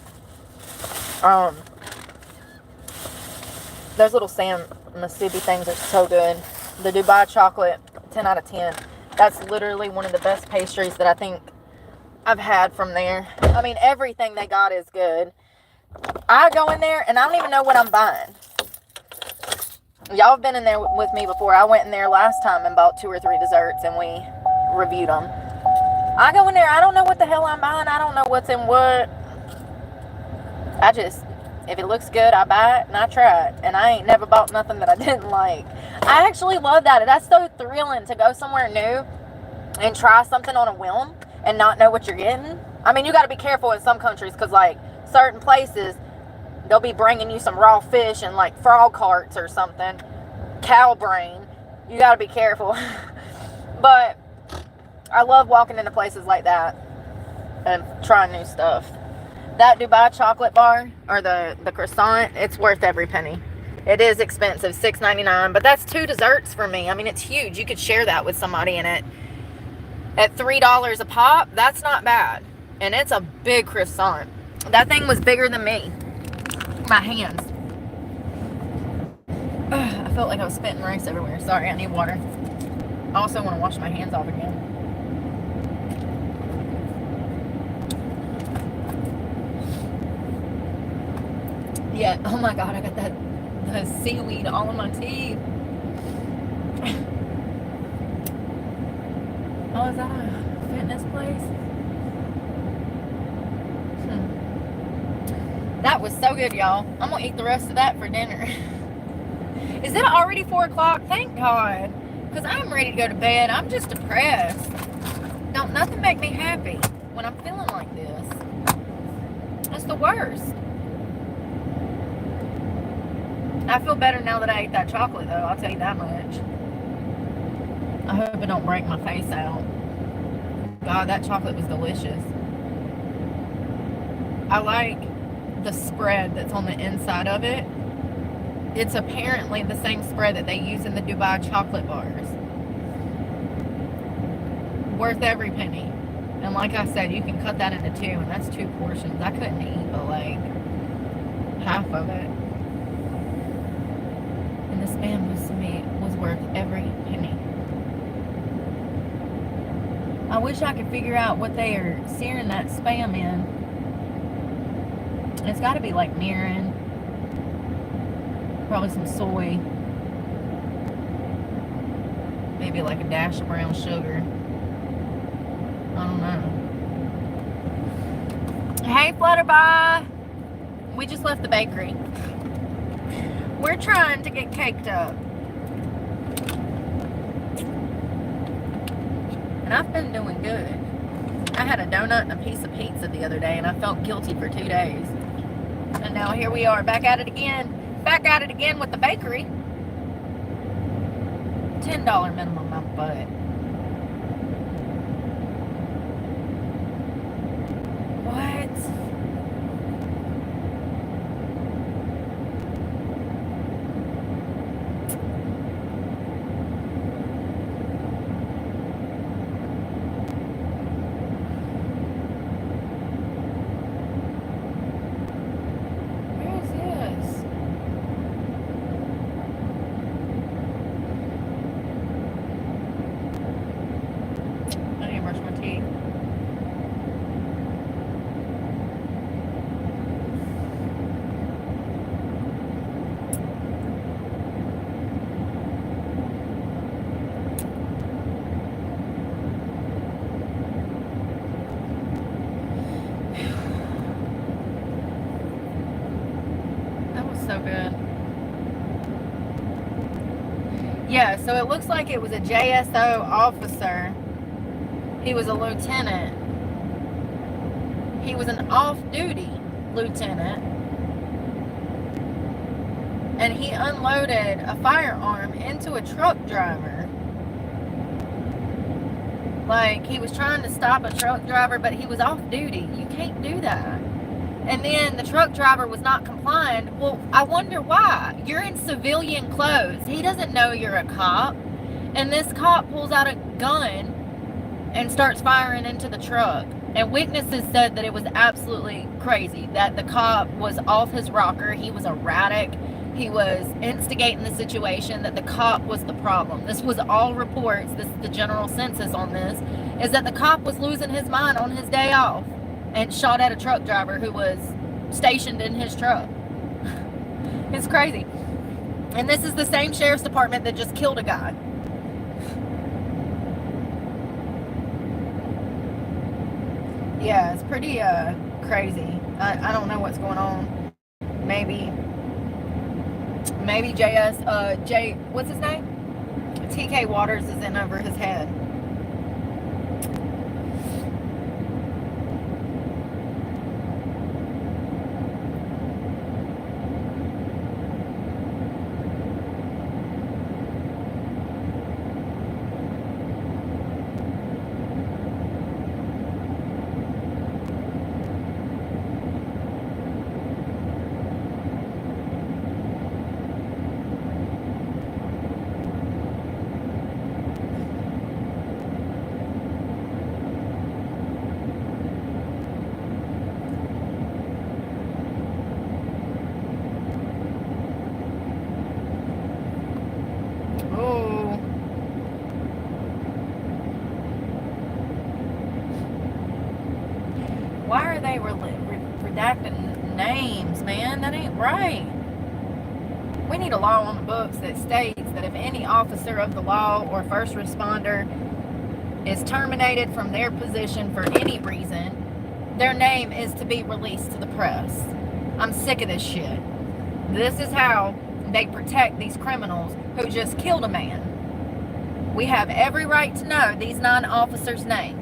Those little Sam Masubi things are so good. The Dubai chocolate, 10 out of 10. That's literally one of the best pastries that I think I've had from there. I mean, everything they got is good. I go in there and I don't even know what I'm buying. Y'all have been in there with me before. I went in there last time and bought 2 or 3 desserts and we reviewed them. I go in there, I don't know what the hell I'm buying. I don't know what's in what. I just, if it looks good, I buy it and I try it. And I ain't never bought nothing that I didn't like. I actually love that. That's so thrilling to go somewhere new and try something on a whim and not know what you're getting. I mean, you got to be careful in some countries because, like, certain places, they'll be bringing you some raw fish and, like, frog hearts or something. Cow brain. You got to be careful. But I love walking into places like that and trying new stuff. That Dubai chocolate bar, or the croissant, it's worth every penny. It is expensive, $6.99, but that's 2 desserts for me. I mean, it's huge. You could share that with somebody in it. At $3 a pop, that's not bad. And it's a big croissant. That thing was bigger than me. My hands. Ugh, I felt like I was spitting rice everywhere. Sorry, I need water. I also want to wash my hands off again. Yeah, oh my God, I got the seaweed all in my teeth. Oh, is that a fitness place? That was so good, y'all. I'm gonna eat the rest of that for dinner. Is it already 4 o'clock? Thank God. Because I'm ready to go to bed. I'm just depressed. Don't nothing make me happy when I'm feeling like this. That's the worst. I feel better now that I ate that chocolate, though. I'll tell you that much. I hope it don't break my face out. God, that chocolate was delicious. I like the spread that's on the inside of it. It's apparently the same spread that they use in the Dubai chocolate bars. Worth every penny. And like I said, you can cut that into two, and that's 2 portions. I couldn't eat but like half of it. And this bamboo meat was worth every penny. I wish I could figure out what they are searing that Spam in. It's got to be like mirin, probably some soy, maybe like a dash of brown sugar. I don't know. Hey, Flutterby! We just left the bakery. We're trying to get caked up. And I've been doing good. I had a donut and a piece of pizza the other day, and I felt guilty for 2 days. And now here we are, back at it again. Back at it again with the bakery. $10 minimum, my butt. What? Where is this? I need to brush my teeth. That was so good. Yeah, so it looks like it was a JSO officer. He was a lieutenant. He was an off-duty lieutenant. And he unloaded a firearm into a truck driver. Like, he was trying to stop a truck driver, but he was off-duty. You can't do that. And then the truck driver was not compliant. Well, I wonder why. You're in civilian clothes. He doesn't know you're a cop. And this cop pulls out a gun and starts firing into the truck. And witnesses said that it was absolutely crazy, that the cop was off his rocker. He was erratic. He was instigating the situation, that the cop was the problem. This was all reports. This is the general census on this, is that the cop was losing his mind on his day off and shot at a truck driver who was stationed in his truck. It's crazy. And this is the same sheriff's department that just killed a guy. Yeah, it's pretty crazy. I don't know what's going on. Maybe what's his name? TK Waters is in over his head. Why are they redacting names, man? That ain't right. We need a law on the books that states that if any officer of the law or first responder is terminated from their position for any reason, their name is to be released to the press. I'm sick of this shit. This is how they protect these criminals who just killed a man. We have every right to know these 9 officers' names.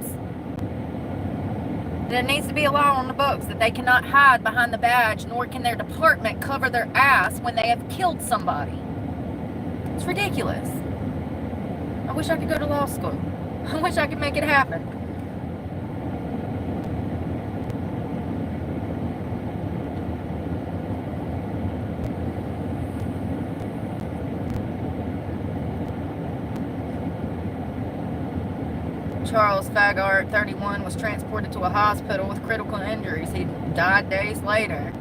There needs to be a law on the books that they cannot hide behind the badge, nor can their department cover their ass when they have killed somebody. It's ridiculous. I I wish I could go to law school. I wish I could make it happen. Charles Fagart, 31, was transported to a hospital with critical injuries. He died days later.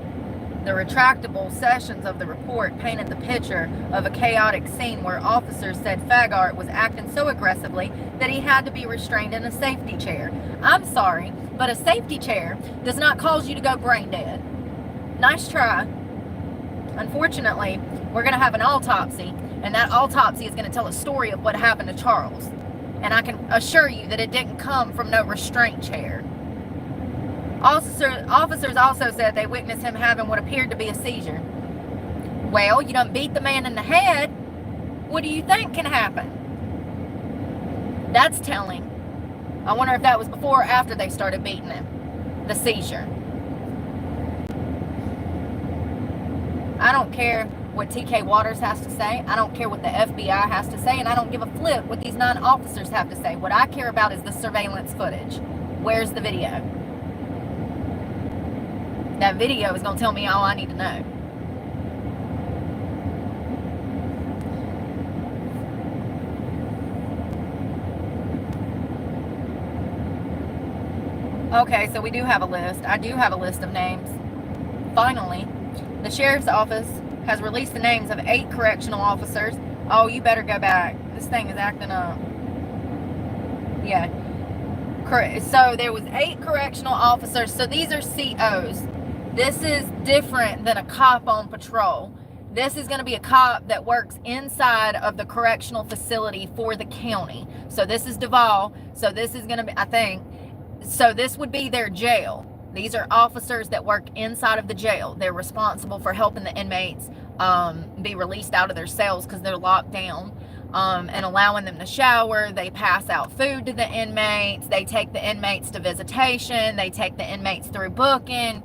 The retractable sessions of the report painted the picture of a chaotic scene where officers said Fagart was acting so aggressively that he had to be restrained in a safety chair. I'm sorry, but a safety chair does not cause you to go brain dead. Nice try. Unfortunately, we're going to have an autopsy, and that autopsy is going to tell a story of what happened to Charles. And I can assure you that it didn't come from no restraint chair. Officers also said they witnessed him having what appeared to be a seizure. Well, you done beat the man in the head. What do you think can happen? That's telling. I wonder if that was before or after they started beating him. The seizure. I don't care what TK Waters has to say. I don't care what the FBI has to say. And I don't give a flip what these 9 officers have to say. What I care about is the surveillance footage. Where's the video? That video is going to tell me all I need to know. Okay, so we do have a list. I do have a list of names. Finally, the sheriff's office has released the names of 8 correctional officers. Oh, you better go back. This thing is acting up. Yeah. So there was 8 correctional officers. So these are COs. This is different than a cop on patrol. This is going to be a cop that works inside of the correctional facility for the county. So this is Duval. So this is going to be, I think, so this would be their jail. These are officers that work inside of the jail. They're responsible for helping the inmates be released out of their cells because they're locked down, and allowing them to shower. They pass out food to the inmates. They take the inmates to visitation. They take the inmates through booking.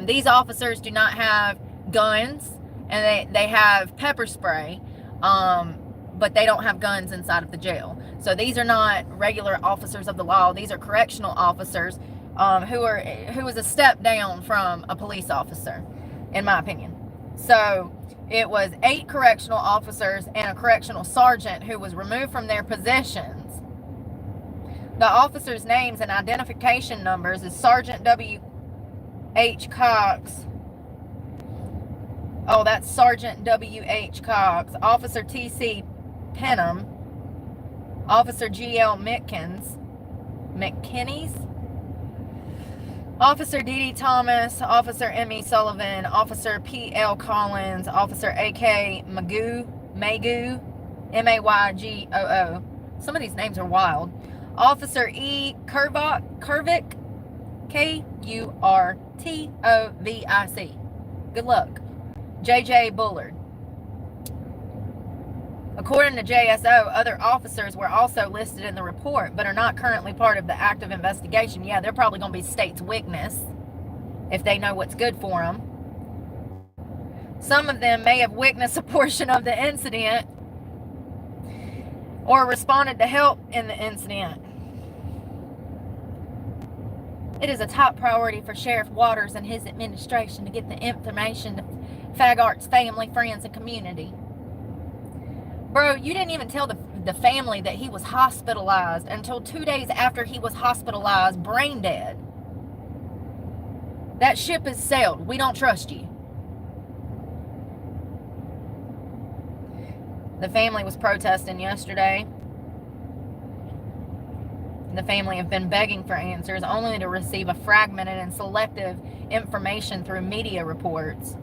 These officers do not have guns, and they have pepper spray, but they don't have guns inside of the jail. So these are not regular officers of the law. These are correctional officers who is a step down from a police officer, in my opinion. So it was 8 correctional officers and a correctional sergeant who was removed from their positions. The officers' names and identification numbers is Sergeant W.H. Cox. Oh, that's Sergeant W.H. Cox. Officer T.C. Penham. Officer G.L. McKinney's. Officer D.D. Thomas, Officer M.E. Sullivan, Officer P.L. Collins, Officer A.K. Magoo, M-A-Y-G-O-O. Some of these names are wild. Officer E. Kurvic, K-U-R-T-O-V-I-C. Good luck. J.J. Bullard. According to JSO, other officers were also listed in the report, but are not currently part of the active investigation. Yeah, they're probably going to be state's witness if they know what's good for them. Some of them may have witnessed a portion of the incident or responded to help in the incident. It is a top priority for Sheriff Waters and his administration to get the information to Fagart's family, friends, and community. Bro, you didn't even tell the family that he was hospitalized until 2 days after he was hospitalized, brain dead. That ship has sailed. We don't trust you. The family was protesting yesterday. The family have been begging for answers, only to receive a fragmented and selective information through media reports.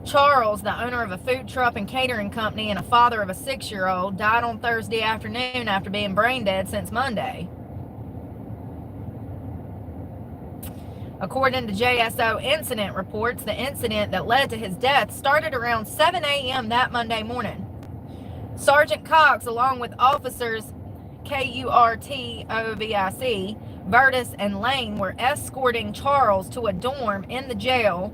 Charles, the owner of a food truck and catering company and a father of a 6-year-old, died on Thursday afternoon after being brain dead since Monday. According to JSO incident reports, the incident that led to his death started around 7 a.m. that Monday morning. Sergeant Cox, along with officers Kurtovic, Vertus, and Lane, were escorting Charles to a dorm in the jail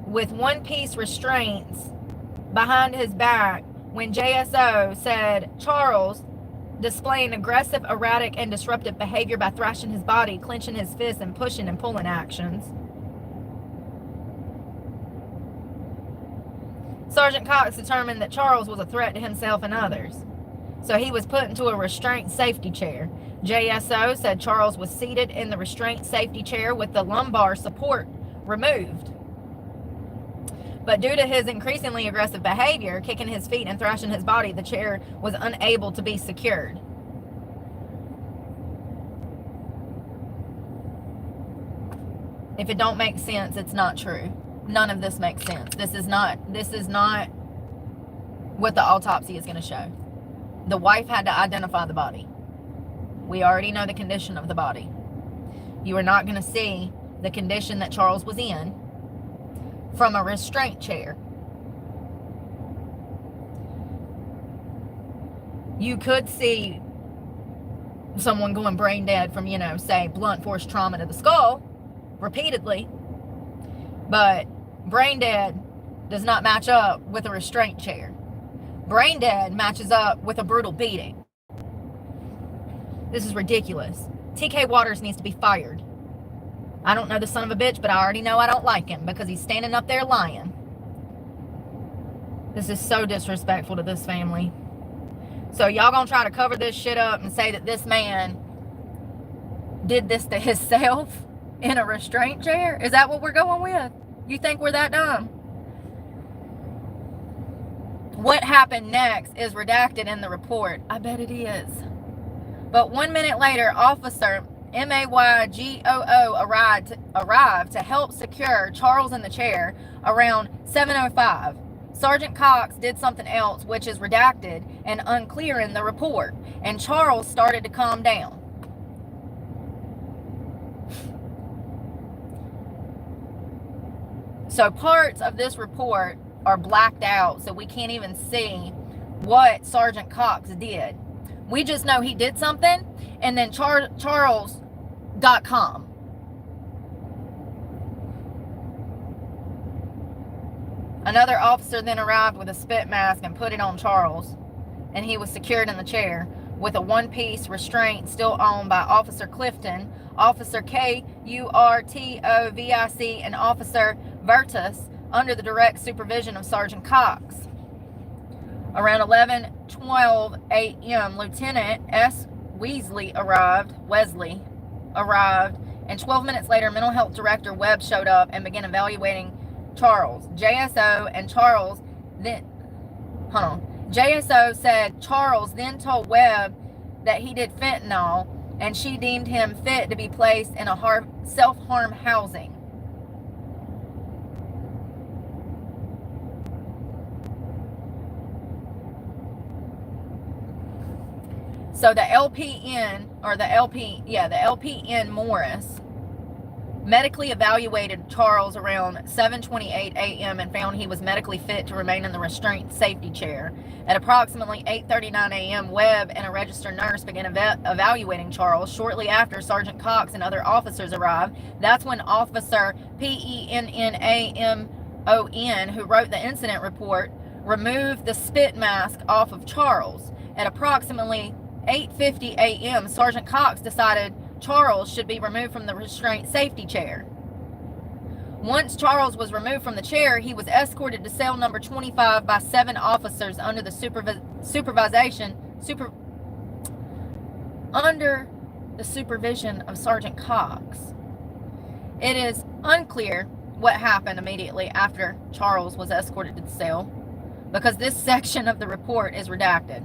with one-piece restraints behind his back when JSO said Charles displaying aggressive, erratic, and disruptive behavior by thrashing his body, clenching his fists, and pushing and pulling actions. Sergeant Cox determined that Charles was a threat to himself and others, so he was put into a restraint safety chair. JSO said Charles was seated in the restraint safety chair with the lumbar support removed. But due to his increasingly aggressive behavior, kicking his feet and thrashing his body, the chair was unable to be secured. If it don't make sense, it's not true. None of this makes sense. This is not what the autopsy is going to show. The wife had to identify the body. We already know the condition of the body. You are not going to see the condition that Charles was in from a restraint chair. You could see someone going brain dead from, say, blunt force trauma to the skull repeatedly, but brain dead does not match up with a restraint chair. Brain dead matches up with a brutal beating. This is ridiculous. TK Waters needs to be fired. I don't know the son of a bitch, but I already know I don't like him because he's standing up there lying. This is so disrespectful to this family. So y'all gonna try to cover this shit up and say that this man did this to himself in a restraint chair? Is that what we're going with? You think we're that dumb? What happened next is redacted in the report. I bet it is. But 1 minute later, Officer MAYGOO arrived to help secure Charles in the chair around 7:05. Sergeant Cox did something else, which is redacted and unclear in the report, and Charles started to calm down. So parts of this report are blacked out, so we can't even see what Sergeant Cox did. We just know he did something, and then Charles got calm. Another officer then arrived with a spit mask and put it on Charles, and he was secured in the chair with a one-piece restraint still owned by Officer Clifton, Officer KURTOVIC, and Officer Vertus under the direct supervision of Sergeant Cox. Around 11:12 a.m., Lieutenant S. Wesley arrived, and 12 minutes later, Mental Health Director Webb showed up and began evaluating Charles. JSO said Charles then told Webb that he did fentanyl, and she deemed him fit to be placed in a self-harm housing. So the LPN Morris medically evaluated Charles around 7:28 a.m. and found he was medically fit to remain in the restraint safety chair. At approximately 8:39 a.m., Webb and a registered nurse began evaluating Charles. Shortly after, Sergeant Cox and other officers arrived. That's when Officer PENNAMON, who wrote the incident report, removed the spit mask off of Charles. At approximately 8:50 a.m., Sergeant Cox decided Charles should be removed from the restraint safety chair. Once Charles was removed from the chair, he was escorted to cell number 25 by 7 officers under the supervision of Sergeant Cox. It is unclear what happened immediately after Charles was escorted to the cell, because this section of the report is redacted.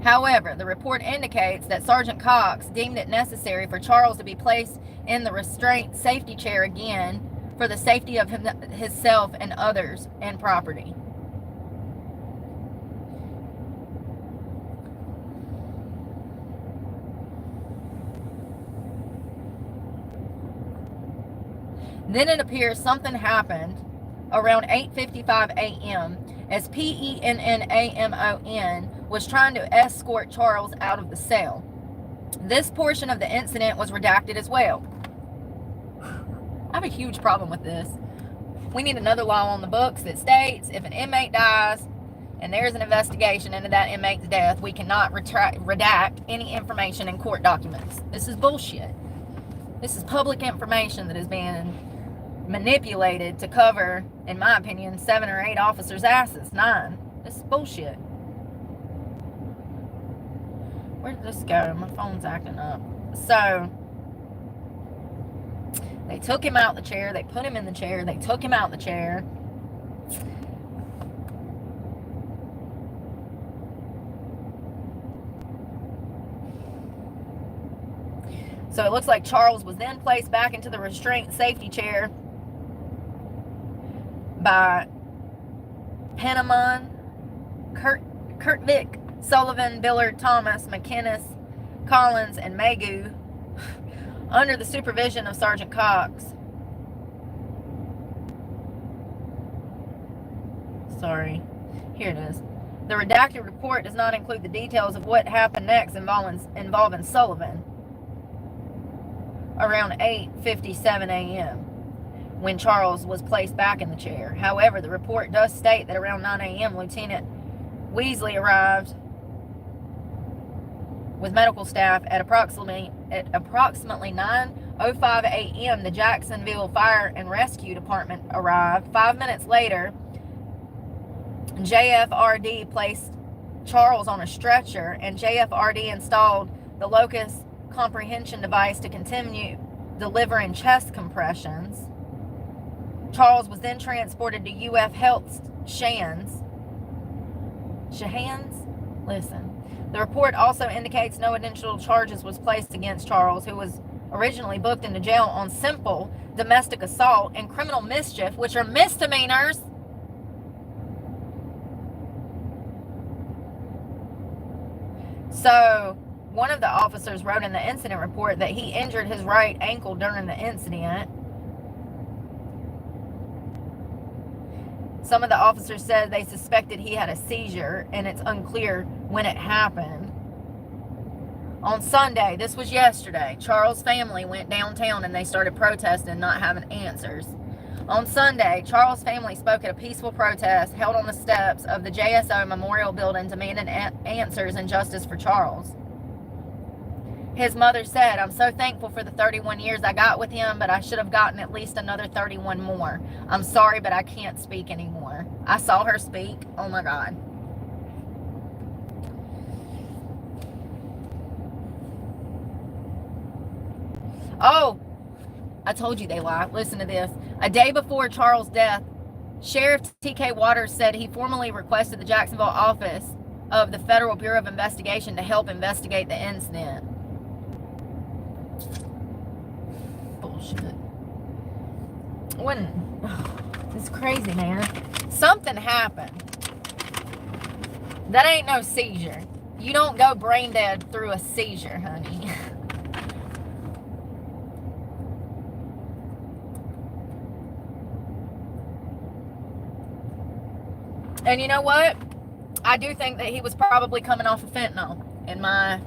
However, the report indicates that Sergeant Cox deemed it necessary for Charles to be placed in the restraint safety chair again for the safety of himself and others and property. Then it appears something happened around 8:55 a.m. as PENNAMON was trying to escort Charles out of the cell. This portion of the incident was redacted as well. I have a huge problem with this. We need another law on the books that states if an inmate dies and there's an investigation into that inmate's death, we cannot redact any information in court documents. This is bullshit. This is public information that is being manipulated to cover, in my opinion, 7 or 8 officers' asses. 9. This is bullshit. Where did this go? My phone's acting up. So, they took him out the chair. They put him in the chair. They took him out the chair. So it looks like Charles was then placed back into the restraint safety chair by Penniman, Kurtvic, Sullivan, Billard, Thomas, McInnes, Collins, and Magoo, under the supervision of Sergeant Cox. Sorry. Here it is. The redacted report does not include the details of what happened next involving Sullivan around 8:57 a.m. when Charles was placed back in the chair. However, the report does state that around 9 a.m. Lieutenant Weasley arrived with medical staff at approximately 9:05 a.m. The Jacksonville Fire and Rescue Department arrived. 5 minutes later, JFRD placed Charles on a stretcher, and JFRD installed the locus comprehension device to continue delivering chest compressions. Charles was then transported to UF Health's Shahans. Listen. The report also indicates no additional charges was placed against Charles, who was originally booked into jail on simple domestic assault and criminal mischief, which are misdemeanors. So, one of the officers wrote in the incident report that he injured his right ankle during the incident. Some of the officers said they suspected he had a seizure, and it's unclear when it happened. On Sunday, this was yesterday, Charles' family went downtown and they started protesting, not having answers. On Sunday, Charles' family spoke at a peaceful protest held on the steps of the JSO Memorial Building demanding answers and justice for Charles. His mother said, "I'm so thankful for the 31 years I got with him, but I should have gotten at least another 31 more. I'm sorry, but I can't speak anymore." I saw her speak. Oh my God. Oh, I told you they lie. Listen to this. A day before Charles' death, Sheriff T.K. Waters said he formally requested the Jacksonville office of the Federal Bureau of Investigation to help investigate the incident. Bullshit. It's crazy, man. Something happened. That ain't no seizure. You don't go brain dead through a seizure, honey. And you know what? I do think that he was probably coming off of fentanyl. In my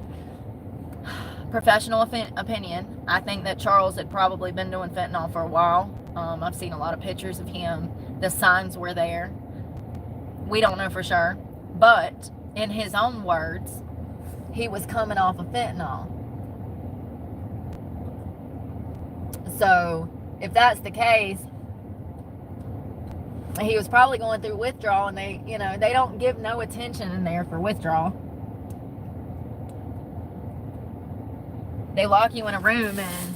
professional opinion, I think that Charles had probably been doing fentanyl for a while. I've seen a lot of pictures of him. The signs were there. We don't know for sure. But in his own words, he was coming off of fentanyl. So if that's the case, he was probably going through withdrawal, and they don't give no attention in there for withdrawal. They lock you in a room and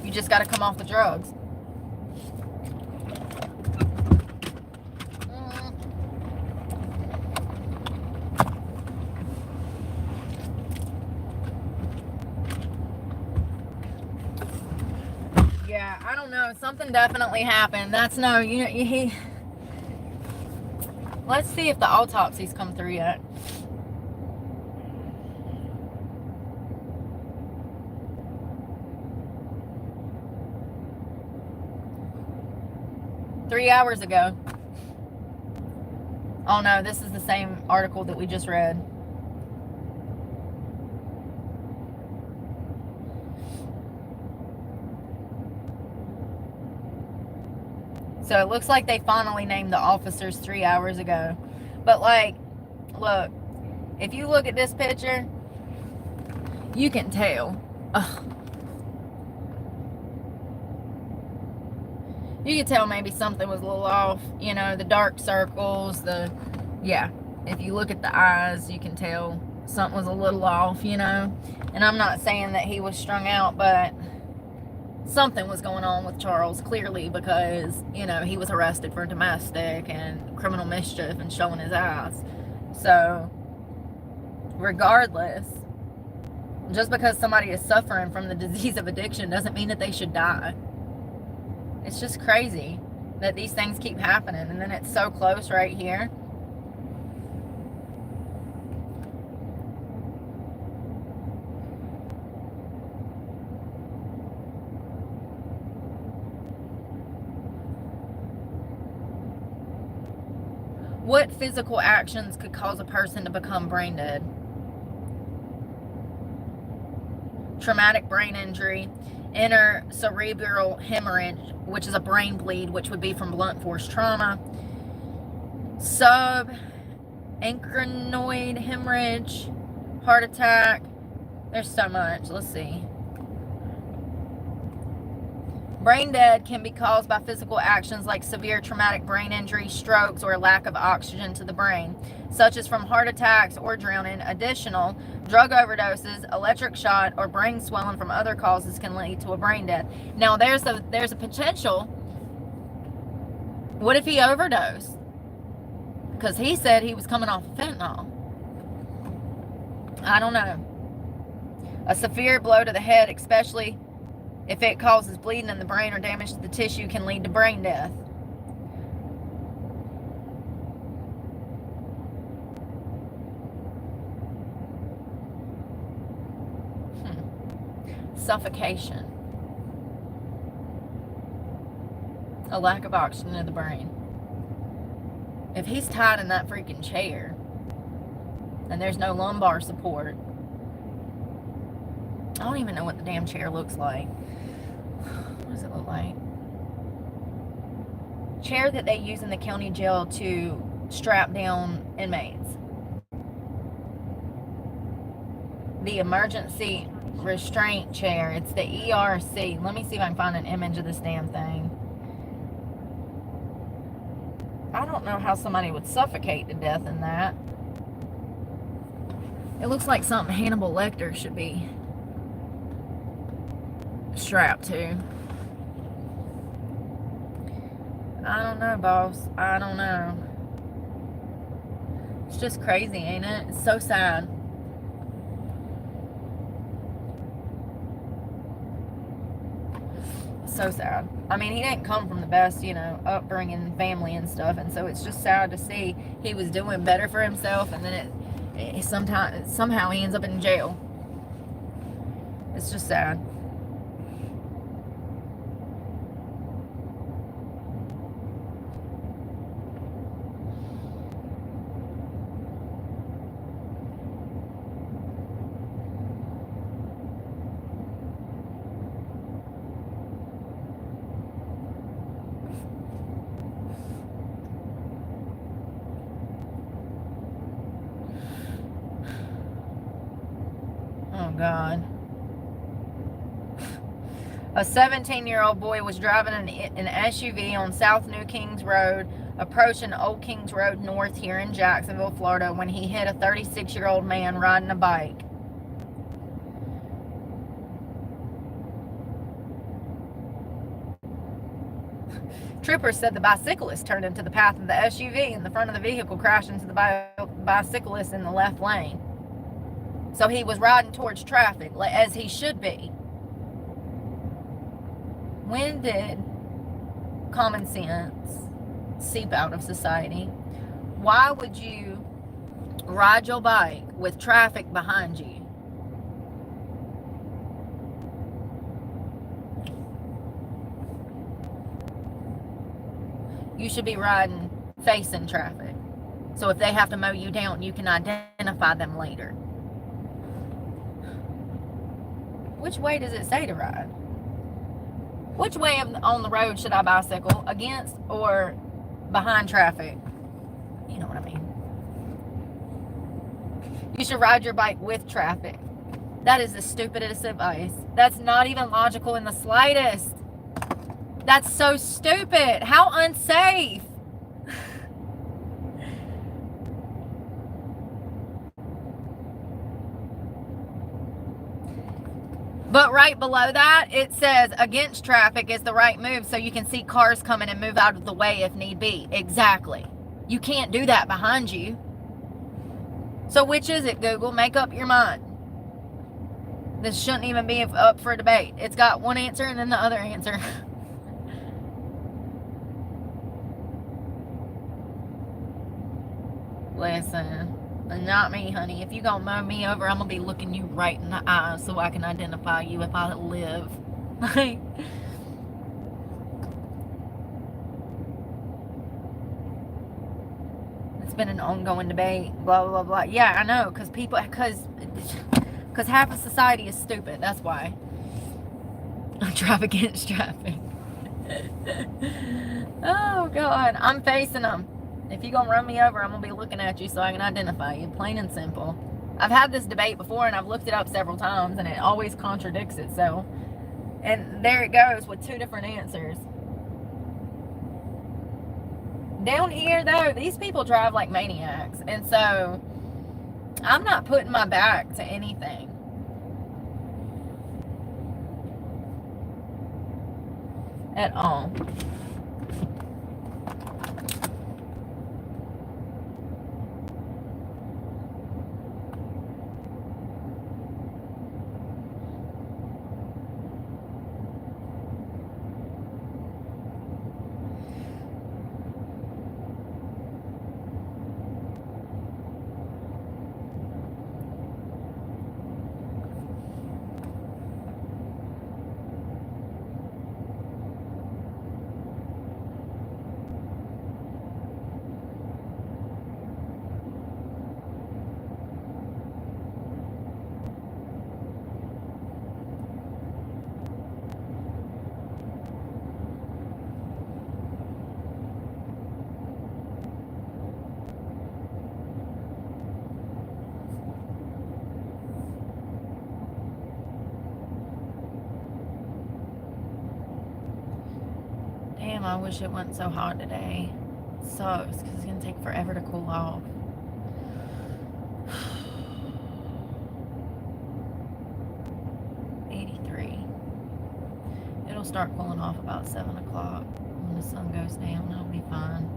you just got to come off the drugs. Yeah, I don't know. Something definitely happened. Let's see if the autopsies come through yet. Three hours ago. Oh no, this is the same article that we just read. So it looks like they finally named the officers 3 hours ago. But like, look, if you look at this picture, you can tell. Ugh. You can tell maybe something was a little off. You know, the dark circles, yeah. If you look at the eyes, you can tell something was a little off, you know. And I'm not saying that he was strung out, but something was going on with Charles, clearly, because, you know, he was arrested for domestic and criminal mischief and showing his ass. So, regardless, just because somebody is suffering from the disease of addiction doesn't mean that they should die. It's just crazy that these things keep happening, and then it's so close right here. What physical actions could cause a person to become brain dead? Traumatic brain injury, intracerebral hemorrhage, which is a brain bleed, which would be from blunt force trauma, subarachnoid hemorrhage, heart attack. There's so much. Let's see. Brain dead can be caused by physical actions like severe traumatic brain injury, strokes, or a lack of oxygen to the brain, such as from heart attacks or drowning. Additional drug overdoses, electric shock, or brain swelling from other causes can lead to a brain death. Now, there's a potential. What if he overdosed? Because he said he was coming off of fentanyl. I don't know. A severe blow to the head, especially if it causes bleeding in the brain or damage to the tissue, can lead to brain death. Suffocation. A lack of oxygen in the brain. If he's tied in that freaking chair and there's no lumbar support, I don't even know what the damn chair looks like. What does it look like? Chair that they use in the county jail to strap down inmates. The emergency restraint chair. It's the ERC. Let me see if I can find an image of this damn thing. I don't know how somebody would suffocate to death in that. It looks like something Hannibal Lecter should be strapped to. I don't know, boss. I don't know. It's just crazy, ain't it? It's so sad. So sad. I mean, he didn't come from the best, you know, upbringing, family and stuff, and so it's just sad to see he was doing better for himself, and then somehow he ends up in jail. It's just sad. Oh, God. A 17-year-old boy was driving an SUV on South New Kings Road, approaching Old Kings Road North here in Jacksonville, Florida, when he hit a 36-year-old man riding a bike. Troopers said the bicyclist turned into the path of the SUV, and the front of the vehicle crashed into the bicyclist in the left lane. So he was riding towards traffic, as he should be. When did common sense seep out of society? Why would you ride your bike with traffic behind you? You should be riding facing traffic. So if they have to mow you down, you can identify them later. Which way does it say to ride? Which way on the road should I bicycle? Against or behind traffic? You know what I mean. You should ride your bike with traffic. That is the stupidest advice. That's not even logical in the slightest. That's so stupid. How unsafe. But right below that, it says against traffic is the right move, so you can see cars coming and move out of the way if need be. Exactly. You can't do that behind you. So which is it, Google? Make up your mind. This shouldn't even be up for debate. It's got one answer and then the other answer. Listen, not me, honey. If you gonna mow me over, I'm gonna be looking you right in the eye so I can identify you if I live. It's been an ongoing debate. Blah blah blah. Yeah, I know, because half of society is stupid. That's why. I drive against traffic. Oh God, I'm facing them. If you're gonna run me over, I'm gonna be looking at you so I can identify you. Plain and simple. I've had this debate before and I've looked it up several times and it always contradicts itself. And there it goes with two different answers. Down here though, these people drive like maniacs. And so I'm not putting my back to anything. At all. Damn, I wish it wasn't so hot today. It sucks because it's going to take forever to cool off. It'll start cooling off about 7 o'clock. When the sun goes down, it'll be fine.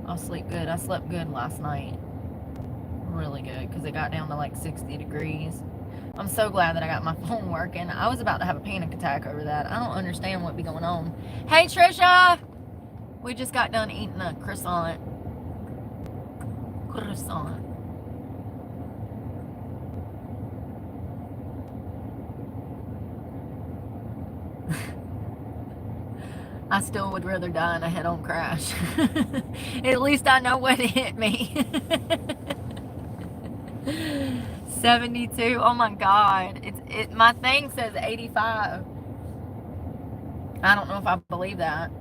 I'll sleep good. I slept good last night. Really good, because it got down to like 60 degrees. I'm so glad that I got my phone working. I was about to have a panic attack over that. I don't understand what be going on. Hey, Trisha! We just got done eating a croissant. I still would rather die in a head-on crash. At least I know what hit me. 72. Oh my God. My thing says 85. I don't know if I believe that.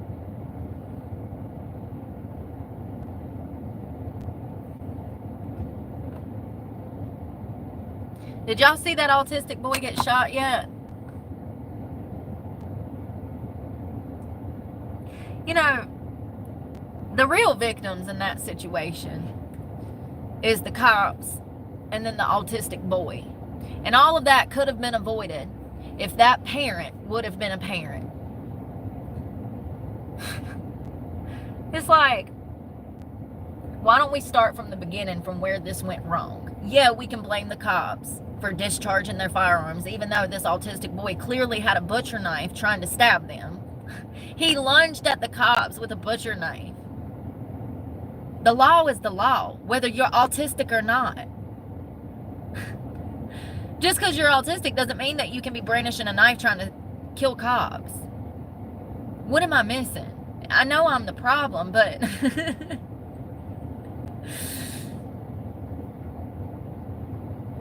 Did y'all see that autistic boy get shot yet? You know, the real victims in that situation is the cops and then the autistic boy. And all of that could have been avoided if that parent would have been a parent. It's like, why don't we start from the beginning, from where this went wrong? Yeah, we can blame the cops for discharging their firearms, even though this autistic boy clearly had a butcher knife trying to stab them. He lunged at the cops with a butcher knife. The law is the law, whether you're autistic or not. Just because you're autistic doesn't mean that you can be brandishing a knife trying to kill cops. What am I missing? I know I'm the problem, but...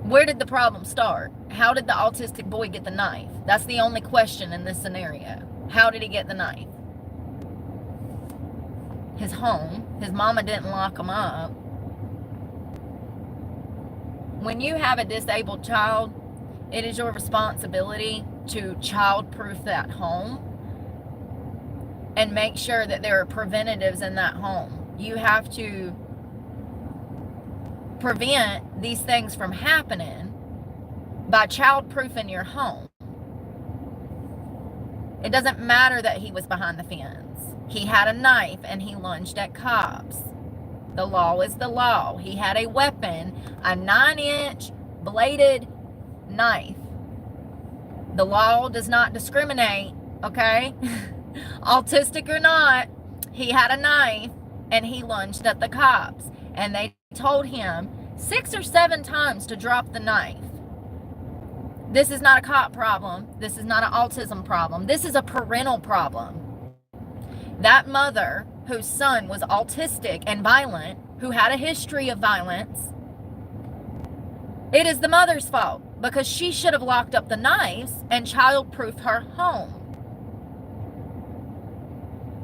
Where did the problem start? How did the autistic boy get the knife? That's the only question in this scenario. How did he get the knife? His home. His mama didn't lock him up. When you have a disabled child, it is your responsibility to child-proof that home and make sure that there are preventatives in that home. You have to prevent these things from happening by child-proofing your home. It doesn't matter that he was behind the fence. He had a knife and he lunged at cops. The law is the law. He had a weapon, a 9-inch bladed knife. The law does not discriminate, okay? Autistic or not, he had a knife and he lunged at the cops. And they told him 6 or 7 times to drop the knife. This is not a cop problem. This is not an autism problem. This is a parental problem. That mother whose son was autistic and violent, who had a history of violence, it is the mother's fault because she should have locked up the knives and child-proofed her home.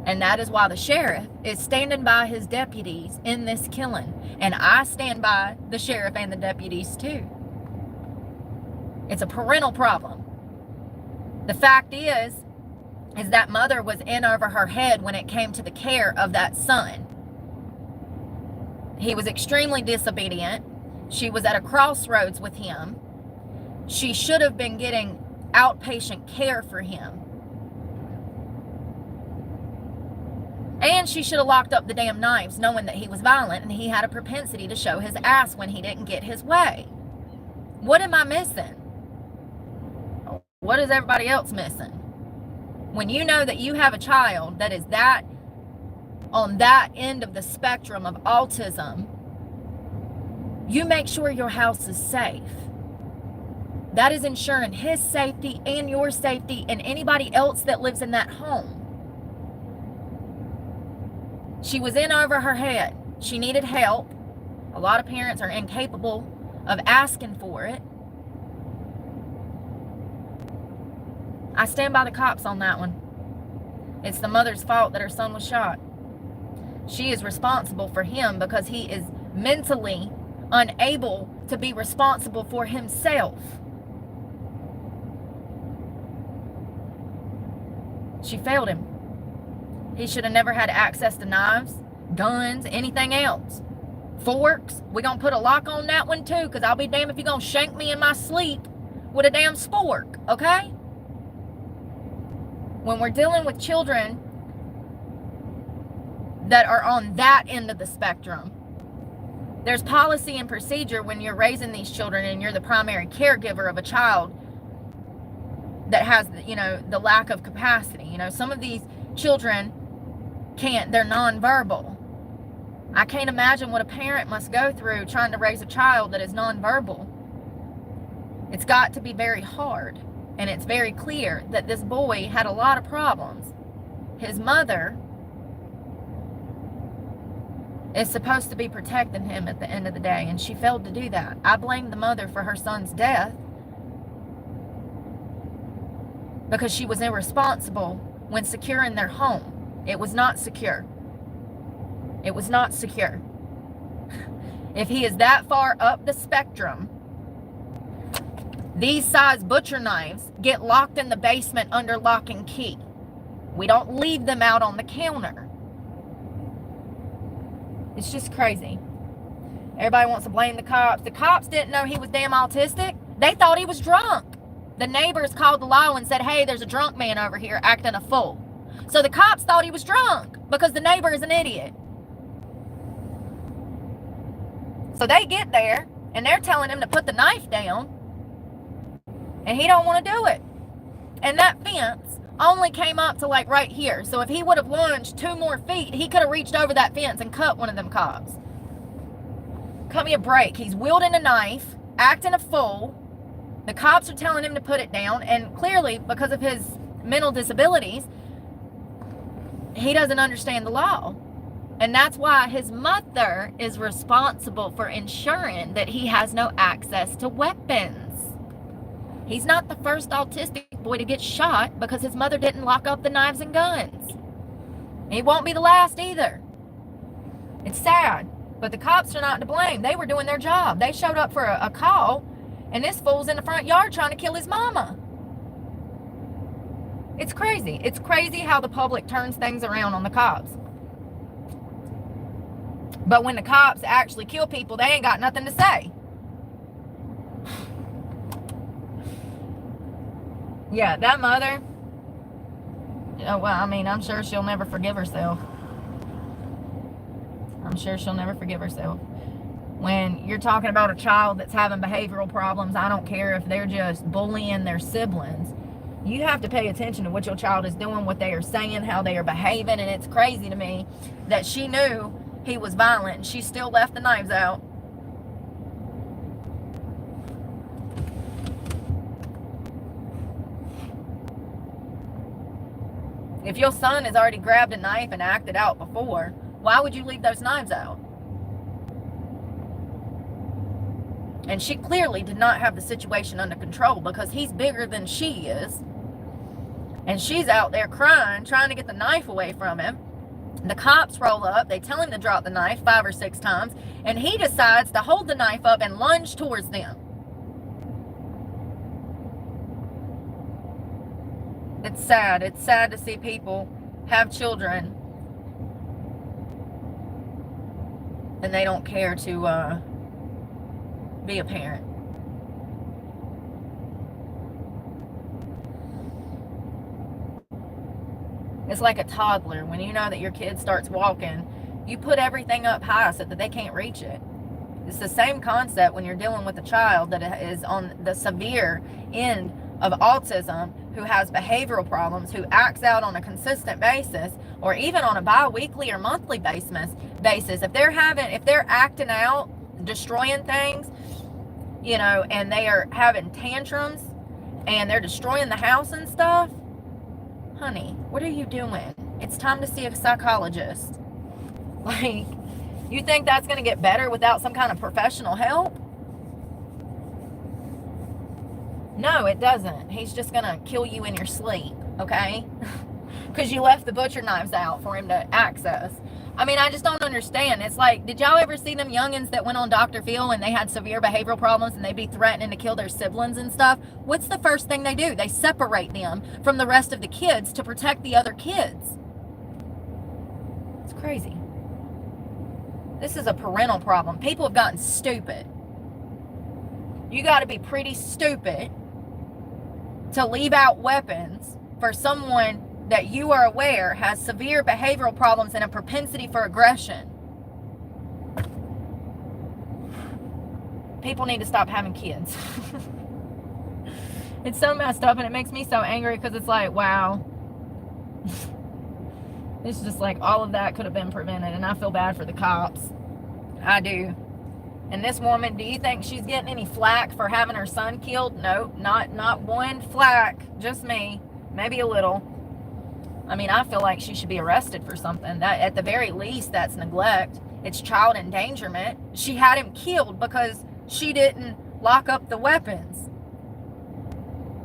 And that is why the sheriff is standing by his deputies in this killing. And I stand by the sheriff and the deputies too. It's a parental problem. The fact is that mother was in over her head when it came to the care of that son. He was extremely disobedient. She was at a crossroads with him. She should have been getting outpatient care for him. And she should have locked up the damn knives knowing that he was violent and he had a propensity to show his ass when he didn't get his way. What am I missing? What is everybody else missing? When you know that you have a child that is that on that end of the spectrum of autism, you make sure your house is safe. That is ensuring his safety and your safety and anybody else that lives in that home. She was in over her head. She needed help. A lot of parents are incapable of asking for it. I stand by the cops on that one. It's the mother's fault that her son was shot. She is responsible for him because he is mentally unable to be responsible for himself. She failed him. He should have never had access to knives, guns, anything else. Forks, we're going to put a lock on that one too, because I'll be damned if you're going to shank me in my sleep with a damn spork, okay? When we're dealing with children that are on that end of the spectrum, there's policy and procedure when you're raising these children and you're the primary caregiver of a child that has, the lack of capacity. Some of these children they're nonverbal. I can't imagine what a parent must go through trying to raise a child that is nonverbal. It's got to be very hard. And it's very clear that this boy had a lot of problems. His mother is supposed to be protecting him at the end of the day, and she failed to do that. I blame the mother for her son's death because she was irresponsible when securing their home. It was not secure. It was not secure. If he is that far up the spectrum, these size butcher knives get locked in the basement under lock and key. We don't leave them out on the counter. It's just crazy. Everybody wants to blame the cops. The cops didn't know he was damn autistic. They thought he was drunk. The neighbors called the law and said, hey, there's a drunk man over here acting a fool. So the cops thought he was drunk because the neighbor is an idiot. So they get there and they're telling him to put the knife down. And he don't want to do it. And that fence only came up to like right here. So if he would have lunged 2 more feet, he could have reached over that fence and cut one of them cops. Cut me a break. He's wielding a knife, acting a fool. The cops are telling him to put it down. And clearly, because of his mental disabilities, he doesn't understand the law. And that's why his mother is responsible for ensuring that he has no access to weapons. He's not the first autistic boy to get shot because his mother didn't lock up the knives and guns. And he won't be the last either. It's sad, but the cops are not to blame. They were doing their job. They showed up for a call, and this fool's in the front yard trying to kill his mama. It's crazy. It's crazy how the public turns things around on the cops. But when the cops actually kill people, they ain't got nothing to say. Yeah, that mother, well, I mean, I'm sure she'll never forgive herself. I'm sure she'll never forgive herself. When you're talking about a child that's having behavioral problems, I don't care if they're just bullying their siblings. You have to pay attention to what your child is doing, what they are saying, how they are behaving. And it's crazy to me that she knew he was violent and she still left the knives out. If your son has already grabbed a knife and acted out before, why would you leave those knives out? And she clearly did not have the situation under control because he's bigger than she is. And she's out there crying, trying to get the knife away from him. The cops roll up. They tell him to drop the knife 5 or 6 times. And he decides to hold the knife up and lunge towards them. It's sad. It's sad to see people have children and they don't care to be a parent. It's like a toddler. When you know that your kid starts walking, you put everything up high so that they can't reach it. It's the same concept when you're dealing with a child that is on the severe end of autism, who has behavioral problems, who acts out on a consistent basis, or even on a bi-weekly or monthly basis. If they're acting out, destroying things, you know, and they are having tantrums and they're destroying the house and stuff, honey, what are you doing? It's time to see a psychologist. Like, you think that's going to get better without some kind of professional help? No, it doesn't. He's just going to kill you in your sleep, okay? Because you left the butcher knives out for him to access. I mean, I just don't understand. It's like, did y'all ever see them youngins that went on Dr. Phil and they had severe behavioral problems and they'd be threatening to kill their siblings and stuff? What's the first thing they do? They separate them from the rest of the kids to protect the other kids. It's crazy. This is a parental problem. People have gotten stupid. You got to be pretty stupid to leave out weapons for someone that you are aware has severe behavioral problems and a propensity for aggression. People need to stop having kids. It's so messed up and it makes me so angry because it's like, wow. It's just like all of that could have been prevented, and I feel bad for the cops. I do. And this woman, do you think she's getting any flack for having her son killed? No, not one flack. Just me. Maybe a little. I mean, I feel like she should be arrested for something. That, at the very least, that's neglect. It's child endangerment. She had him killed because she didn't lock up the weapons.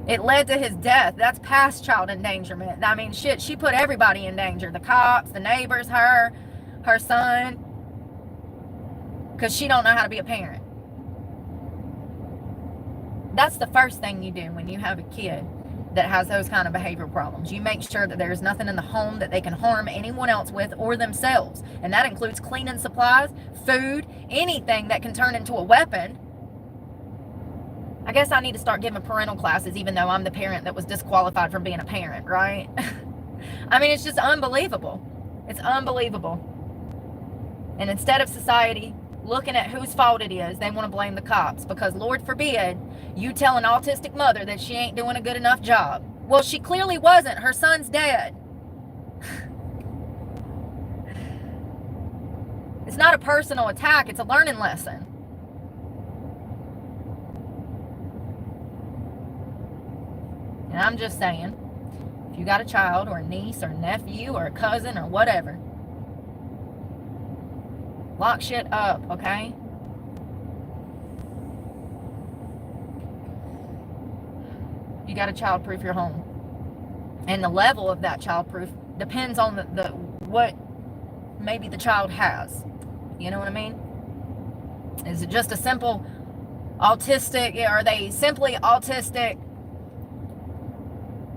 It led to his death. That's past child endangerment. I mean, shit, she put everybody in danger. The cops, the neighbors, her son. Because she don't know how to be a parent. That's the first thing you do when you have a kid that has those kind of behavioral problems. You make sure that there's nothing in the home that they can harm anyone else with or themselves. And that includes cleaning supplies, food, anything that can turn into a weapon. I guess I need to start giving parental classes, even though I'm the parent that was disqualified from being a parent, right? I mean, it's just unbelievable. It's unbelievable. And instead of society looking at whose fault it is, they want to blame the cops, because Lord forbid you tell an autistic mother that she ain't doing a good enough job. Well, she clearly wasn't. Her son's dead. It's not a personal attack. It's a learning lesson. And I'm just saying, if you got a child or a niece or a nephew or a cousin or whatever, lock shit up, okay? you got to childproof your home. And the level of that childproof depends on the what maybe the child has. You know what I mean? Is it just a simple autistic? Are they simply autistic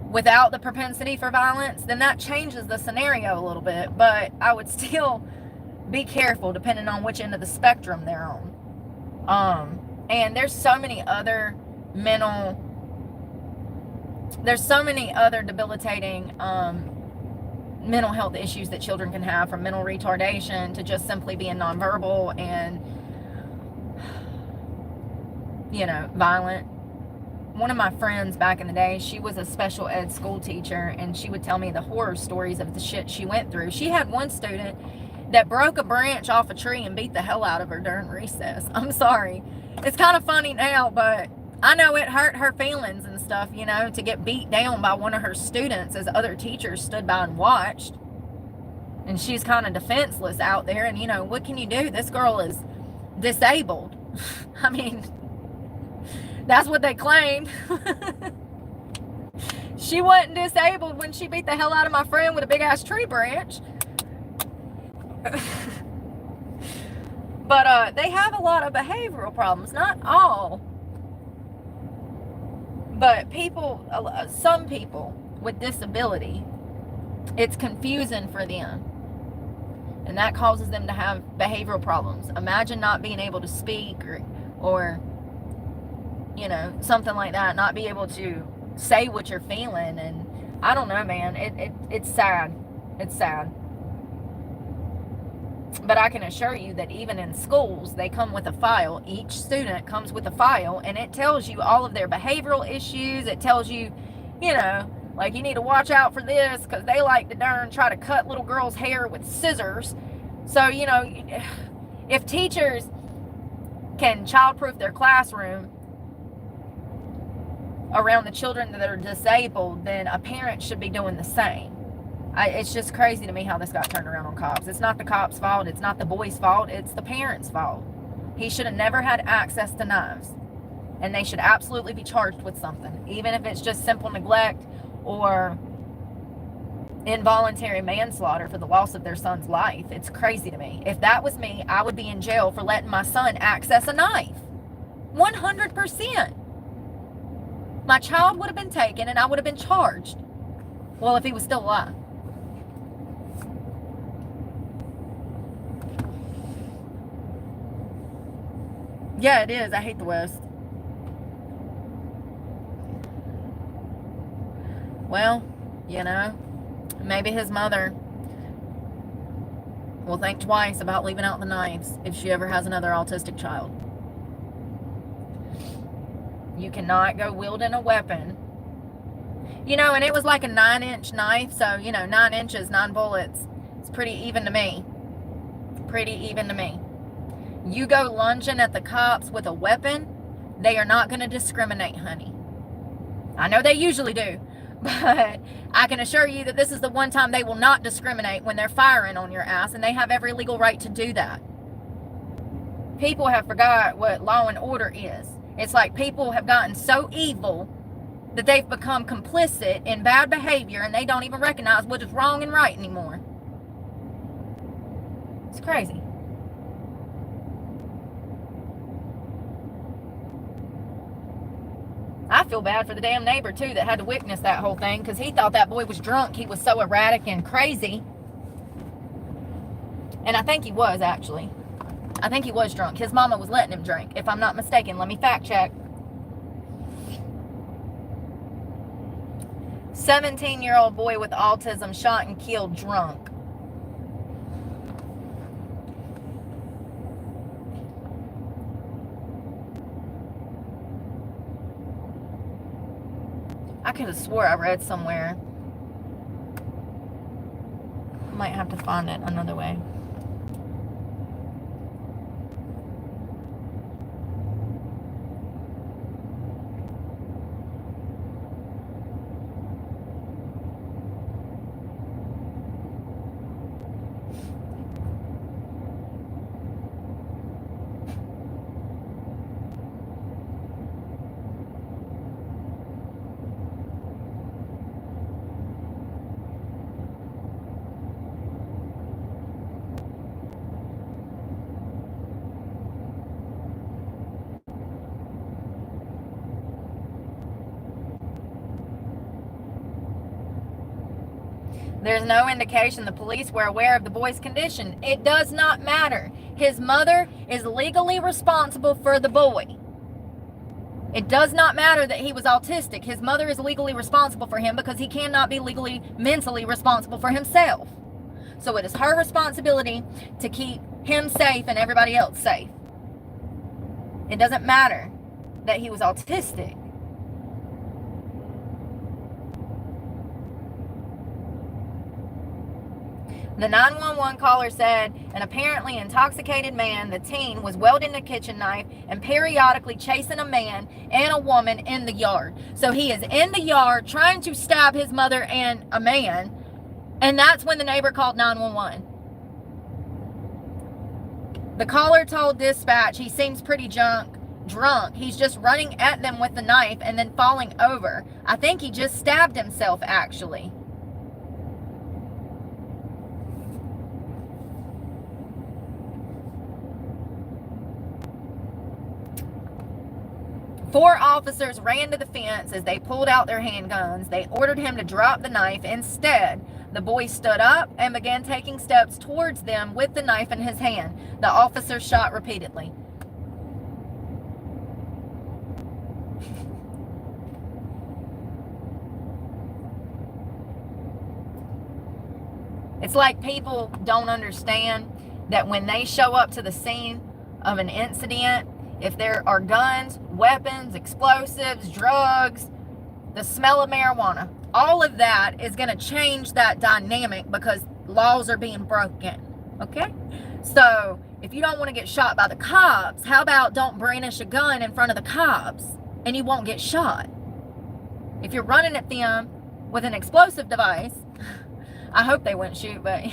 without the propensity for violence? Then that changes the scenario a little bit. But I would still be careful depending on which end of the spectrum they're on. And there's so many other debilitating mental health issues that children can have, from mental retardation to just simply being nonverbal and, violent. One of my friends back in the day, she was a special ed school teacher, and she would tell me the horror stories of the shit she went through. She had one student that broke a branch off a tree and beat the hell out of her during recess. I'm sorry. It's kind of funny now, but I know it hurt her feelings and stuff, to get beat down by one of her students as other teachers stood by and watched. And she's kind of defenseless out there. And, what can you do? This girl is disabled. I mean, that's what they claimed. She wasn't disabled when she beat the hell out of my friend with a big-ass tree branch. But they have a lot of behavioral problems. Not all. But some people with disability, it's confusing for them. And that causes them to have behavioral problems. Imagine not being able to speak or something like that. Not be able to say what you're feeling. And I don't know, man. It's sad. It's sad. But I can assure you that even in schools, they come with a file. Each student comes with a file, and it tells you all of their behavioral issues. It tells you, like, you need to watch out for this because they like to darn try to cut little girls' hair with scissors. So, if teachers can childproof their classroom around the children that are disabled, then a parent should be doing the same. It's just crazy to me how this got turned around on cops. It's not the cops' fault. It's not the boy's fault. It's the parents' fault. He should have never had access to knives. And they should absolutely be charged with something. Even if it's just simple neglect or involuntary manslaughter for the loss of their son's life. It's crazy to me. If that was me, I would be in jail for letting my son access a knife. 100%. My child would have been taken and I would have been charged. Well, if he was still alive. Yeah, it is. I hate the West. Well, maybe his mother will think twice about leaving out the knives if she ever has another autistic child. You cannot go wielding a weapon. And it was like a 9-inch knife, so, 9 inches, 9 bullets. It's pretty even to me. Pretty even to me. You go lunging at the cops with a weapon, they are not going to discriminate, honey. I know they usually do, but I can assure you that this is the one time they will not discriminate when they're firing on your ass, and they have every legal right to do that. People have forgot what law and order is. It's like people have gotten so evil that they've become complicit in bad behavior, and they don't even recognize what is wrong and right anymore. It's crazy. I feel bad for the damn neighbor, too, that had to witness that whole thing, because he thought that boy was drunk. He was so erratic and crazy. And I think he was, actually. I think he was drunk. His mama was letting him drink, if I'm not mistaken. Let me fact check. 17-year-old boy with autism shot and killed drunk. I could have swore I read somewhere. Might have to find it another way. There's no indication the police were aware of the boy's condition. It does not matter. His mother is legally responsible for the boy. It does not matter that he was autistic. His mother is legally responsible for him because he cannot be legally, mentally responsible for himself. So it is her responsibility to keep him safe and everybody else safe. It doesn't matter that he was autistic. The 911 caller said an apparently intoxicated man, the teen, was wielding a kitchen knife and periodically chasing a man and a woman in the yard. So he is in the yard trying to stab his mother and a man, and that's when the neighbor called 911. The caller told dispatch he seems pretty drunk. He's just running at them with the knife and then falling over. I think he just stabbed himself, actually. Four officers ran to the fence as they pulled out their handguns. They ordered him to drop the knife. Instead, the boy stood up and began taking steps towards them with the knife in his hand. The officers shot repeatedly. It's like people don't understand that when they show up to the scene of an incident, if there are guns, weapons, explosives, drugs, the smell of marijuana, all of that is going to change that dynamic because laws are being broken. Okay? So if you don't want to get shot by the cops, how about don't brandish a gun in front of the cops and you won't get shot? If you're running at them with an explosive device, I hope they wouldn't shoot, but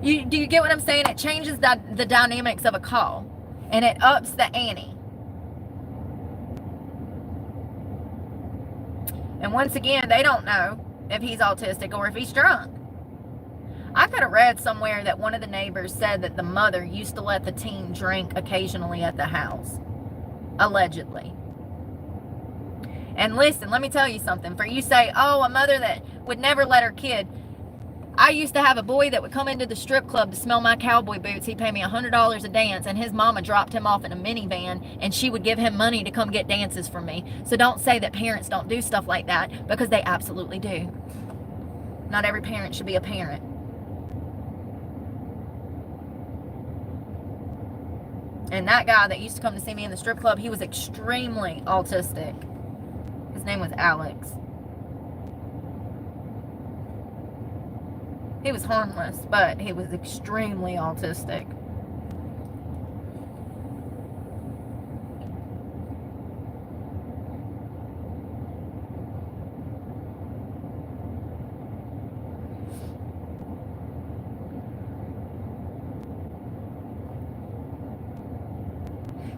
do you get what I'm saying? It changes the dynamics of a call, and it ups the ante. And once again, they don't know if he's autistic or if he's drunk. I could have read somewhere that one of the neighbors said that the mother used to let the teen drink occasionally at the house. Allegedly. And listen, let me tell you something. For you say, oh, a mother that would never let her kid. I used to have a boy that would come into the strip club to smell my cowboy boots. He'd pay me $100 a dance, and his mama dropped him off in a minivan, and she would give him money to come get dances from me. So don't say that parents don't do stuff like that, because they absolutely do. Not every parent should be a parent. And that guy that used to come to see me in the strip club, he was extremely autistic. His name was Alex. He was harmless, but he was extremely autistic.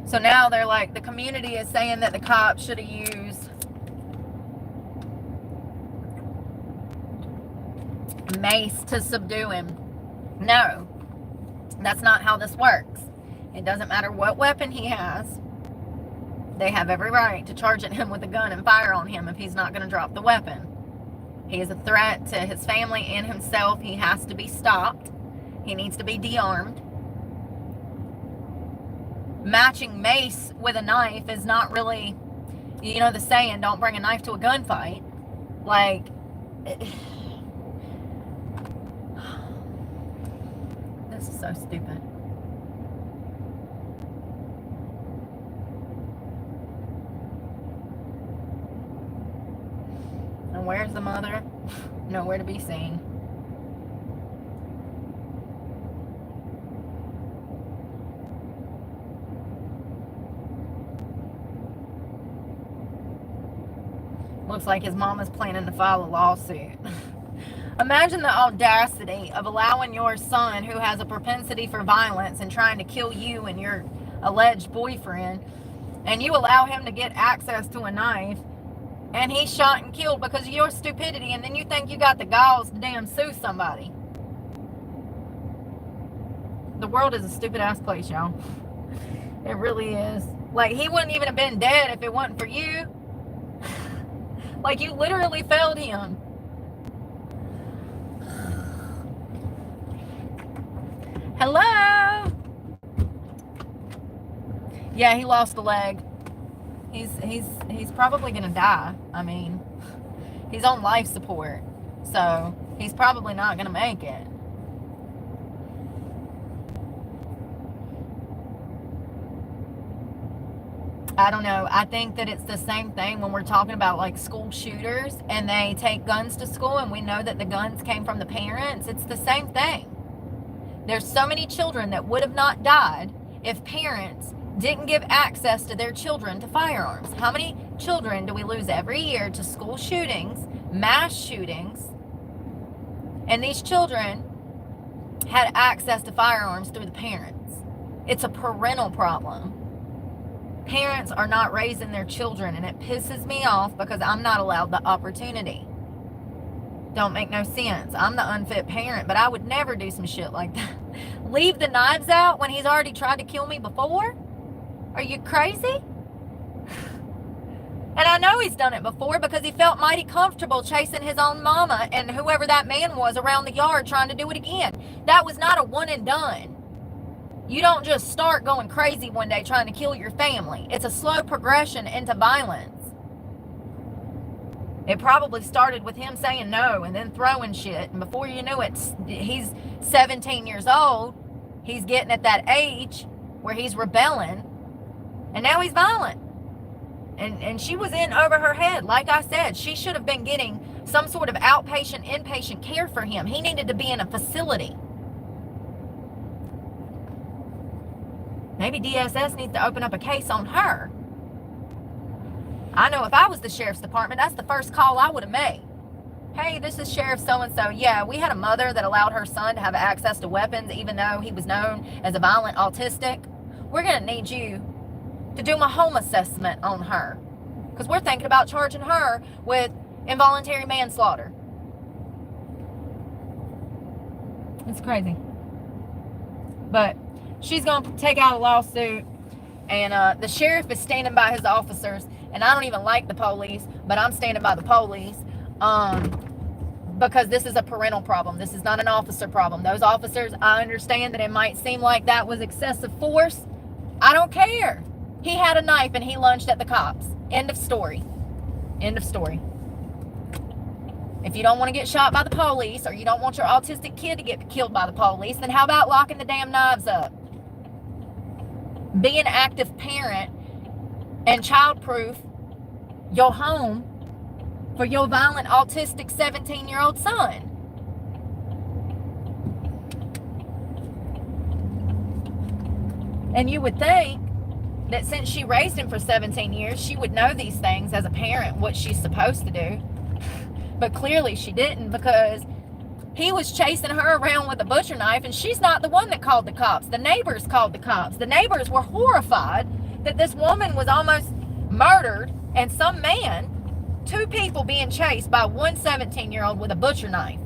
So now they're like, the community is saying that the cops should have used mace to subdue him. No, that's not how this works. It doesn't matter what weapon he has. They have every right to charge at him with a gun and fire on him if he's not going to drop the weapon. He is a threat to his family and himself. He has to be stopped. He needs to be de-armed. Matching mace with a knife is not really, you know the saying, don't bring a knife to a gunfight. Like, this is so stupid. And where's the mother? Nowhere to be seen. Looks like his mom is planning to file a lawsuit. Imagine the audacity of allowing your son, who has a propensity for violence and trying to kill you and your alleged boyfriend, and you allow him to get access to a knife, and he's shot and killed because of your stupidity, and then you think you got the galls to damn sue somebody. The world is a stupid ass place, y'all. It really is. Like, he wouldn't even have been dead if it wasn't for you. Like, you literally failed him. Hello? Yeah, he lost a leg. He's probably gonna die. I mean, he's on life support, so he's probably not gonna make it. I don't know. I think that it's the same thing when we're talking about like school shooters and they take guns to school and we know that the guns came from the parents. It's the same thing. There's so many children that would have not died if parents didn't give access to their children to firearms. How many children do we lose every year to school shootings, mass shootings? And these children had access to firearms through the parents. It's a parental problem. Parents are not raising their children, and it pisses me off because I'm not allowed the opportunity. Don't make no sense. I'm the unfit parent, but I would never do some shit like that. Leave the knives out when he's already tried to kill me before? Are you crazy? And I know he's done it before because he felt mighty comfortable chasing his own mama and whoever that man was around the yard trying to do it again. That was not a one and done. You don't just start going crazy one day trying to kill your family. It's a slow progression into violence. It probably started with him saying no and then throwing shit. And before you knew it, he's 17 years old. He's getting at that age where he's rebelling. And now he's violent. And she was in over her head. Like I said, she should have been getting some sort of outpatient, inpatient care for him. He needed to be in a facility. Maybe DSS needs to open up a case on her. I know if I was the sheriff's department, that's the first call I would have made. Hey, this is Sheriff so-and-so. Yeah, we had a mother that allowed her son to have access to weapons even though he was known as a violent autistic. We're going to need you to do my home assessment on her because we're thinking about charging her with involuntary manslaughter. It's crazy. But she's going to take out a lawsuit, and the sheriff is standing by his officers, and I don't even like the police, but I'm standing by the police because this is a parental problem. This is not an officer problem. Those officers, I understand that it might seem like that was excessive force. I don't care. He had a knife and he lunged at the cops. End of story. End of story. If you don't want to get shot by the police or you don't want your autistic kid to get killed by the police, then how about locking the damn knives up? Be an active parent and childproof your home for your violent autistic 17-year-old son. And you would think that since she raised him for 17 years, she would know these things as a parent, what she's supposed to do. But clearly she didn't, because he was chasing her around with a butcher knife, and she's not the one that called the cops. The neighbors called the cops. The neighbors were horrified that this woman was almost murdered, and some man, two people being chased by one 17-year-old with a butcher knife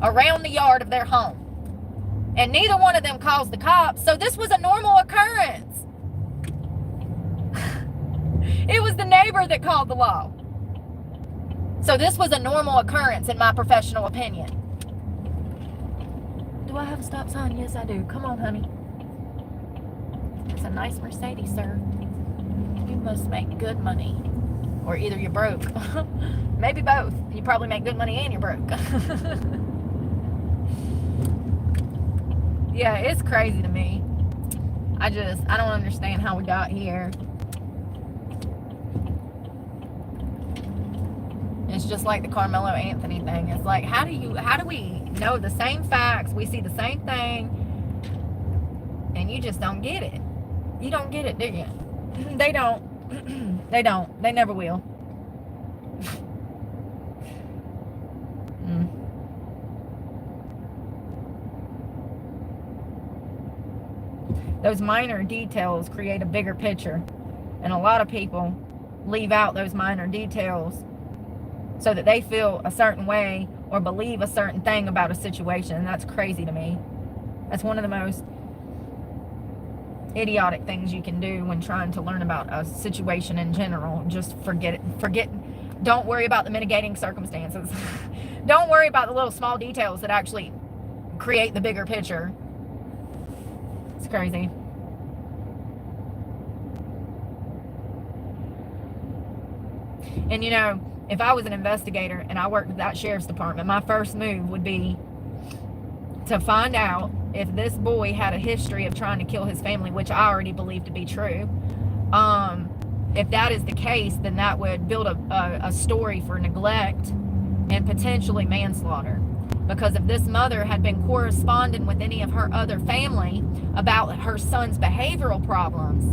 around the yard of their home. And neither one of them calls the cops, so this was a normal occurrence. It was the neighbor that called the law. So this was a normal occurrence in my professional opinion. Do I have a stop sign? Yes, I do. Come on, honey. It's a nice Mercedes, sir. You must make good money. Or either you're broke. Maybe both. You probably make good money and you're broke. Yeah, it's crazy to me. I don't understand how we got here. It's just like the Carmelo Anthony thing. It's like, how do we know the same facts? We see the same thing, and you just don't get it. You don't get it, do you? They don't. They don't. They never will. Those minor details create a bigger picture, and a lot of people leave out those minor details so that they feel a certain way or believe a certain thing about a situation, and that's crazy to me. That's one of the most idiotic things you can do when trying to learn about a situation in general. Just forget it. Don't worry about the mitigating circumstances. Don't worry about the little small details that actually create the bigger picture. It's crazy. And you know, if I was an investigator and I worked at that sheriff's department, my first move would be to find out if this boy had a history of trying to kill his family, which I already believe to be true. If that is the case, then that would build a story for neglect and potentially manslaughter. Because if this mother had been corresponding with any of her other family about her son's behavioral problems,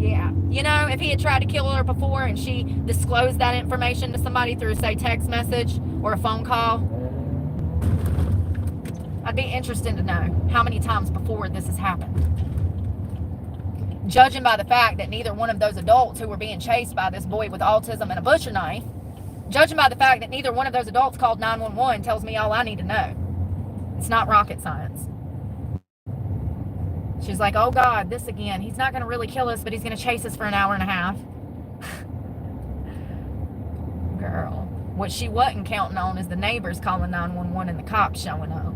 yeah, you know, if he had tried to kill her before and she disclosed that information to somebody through, say, text message or a phone call, I'd be interested to know how many times before this has happened. Judging by the fact that neither one of those adults who were being chased by this boy with autism and a butcher knife, judging by the fact that neither one of those adults called 911 tells me all I need to know. It's not rocket science. She's like, oh God, this again. He's not going to really kill us, but he's going to chase us for an hour and a half. Girl, what she wasn't counting on is the neighbors calling 911 and the cops showing up.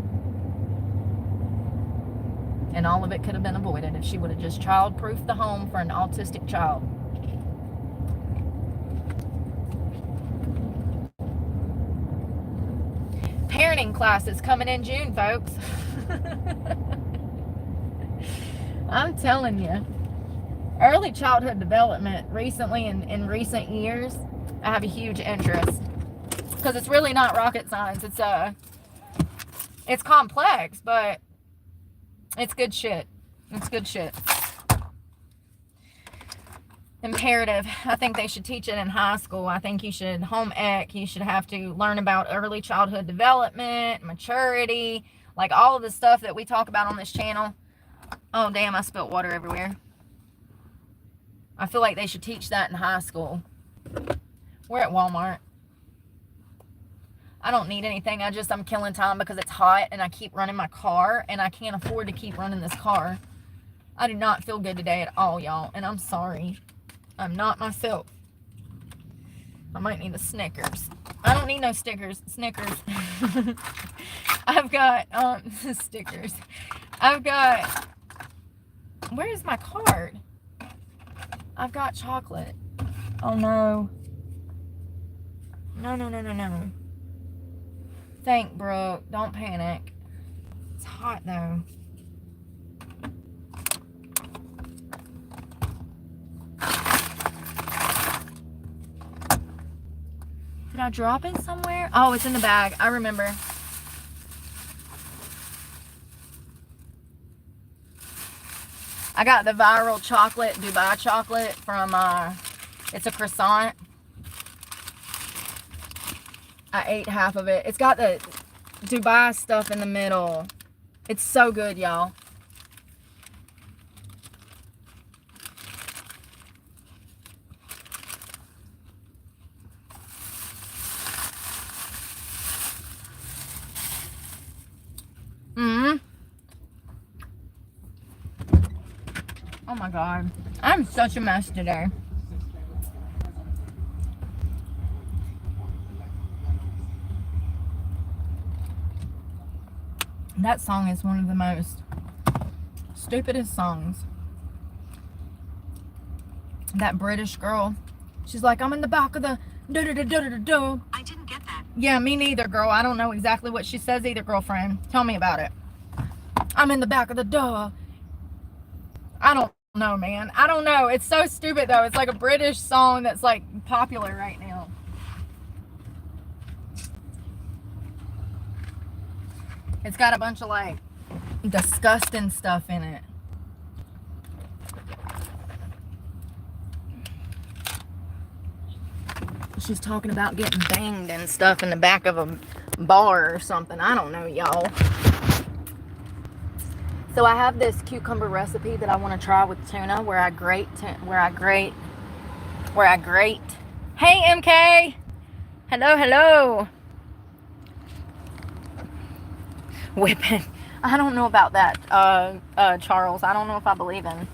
And all of it could have been avoided if she would have just child-proofed the home for an autistic child. Parenting classes coming in June, folks. I'm telling you. Early childhood development recently, in recent years, I have a huge interest. Because it's really not rocket science. It's complex, but it's good shit. It's good shit. Imperative. I think they should teach it in high school. I think you should home ec. You should have to learn about early childhood development, maturity, like all of the stuff that we talk about on this channel. Oh, damn, I spilled water everywhere. I feel like they should teach that in high school. We're at Walmart. I don't need anything. I'm killing time because it's hot and I keep running my car and I can't afford to keep running this car. I do not feel good today at all, y'all, and I'm sorry. I'm not myself. I might need a Snickers. I don't need no stickers. Snickers. I've got stickers. I've got, where's my card? I've got chocolate. Oh no. No. Thank Brooke. Don't panic. It's hot though. Did I drop it somewhere? Oh, it's in the bag. I remember. I got the viral chocolate, Dubai chocolate from, it's a croissant. I ate half of it. It's got the Dubai stuff in the middle. It's so good, y'all. Oh my God. I'm such a mess today. That song is one of the most stupidest songs. That British girl, she's like, I'm in the back of the do-do-do-do-do-do. I didn't get that. Yeah, me neither, girl. I don't know exactly what she says either, girlfriend. Tell me about it. I'm in the back of the duh. I don't know, man. I don't know. It's so stupid, though. It's like a British song that's, like, popular right now. It's got a bunch of, like, disgusting stuff in it. She's talking about getting banged and stuff in the back of a bar or something. I don't know, y'all. So I have this cucumber recipe that I want to try with tuna, where I grate. Hey, MK. Hello. Whipping. I don't know about that, Charles. I don't know if I believe in.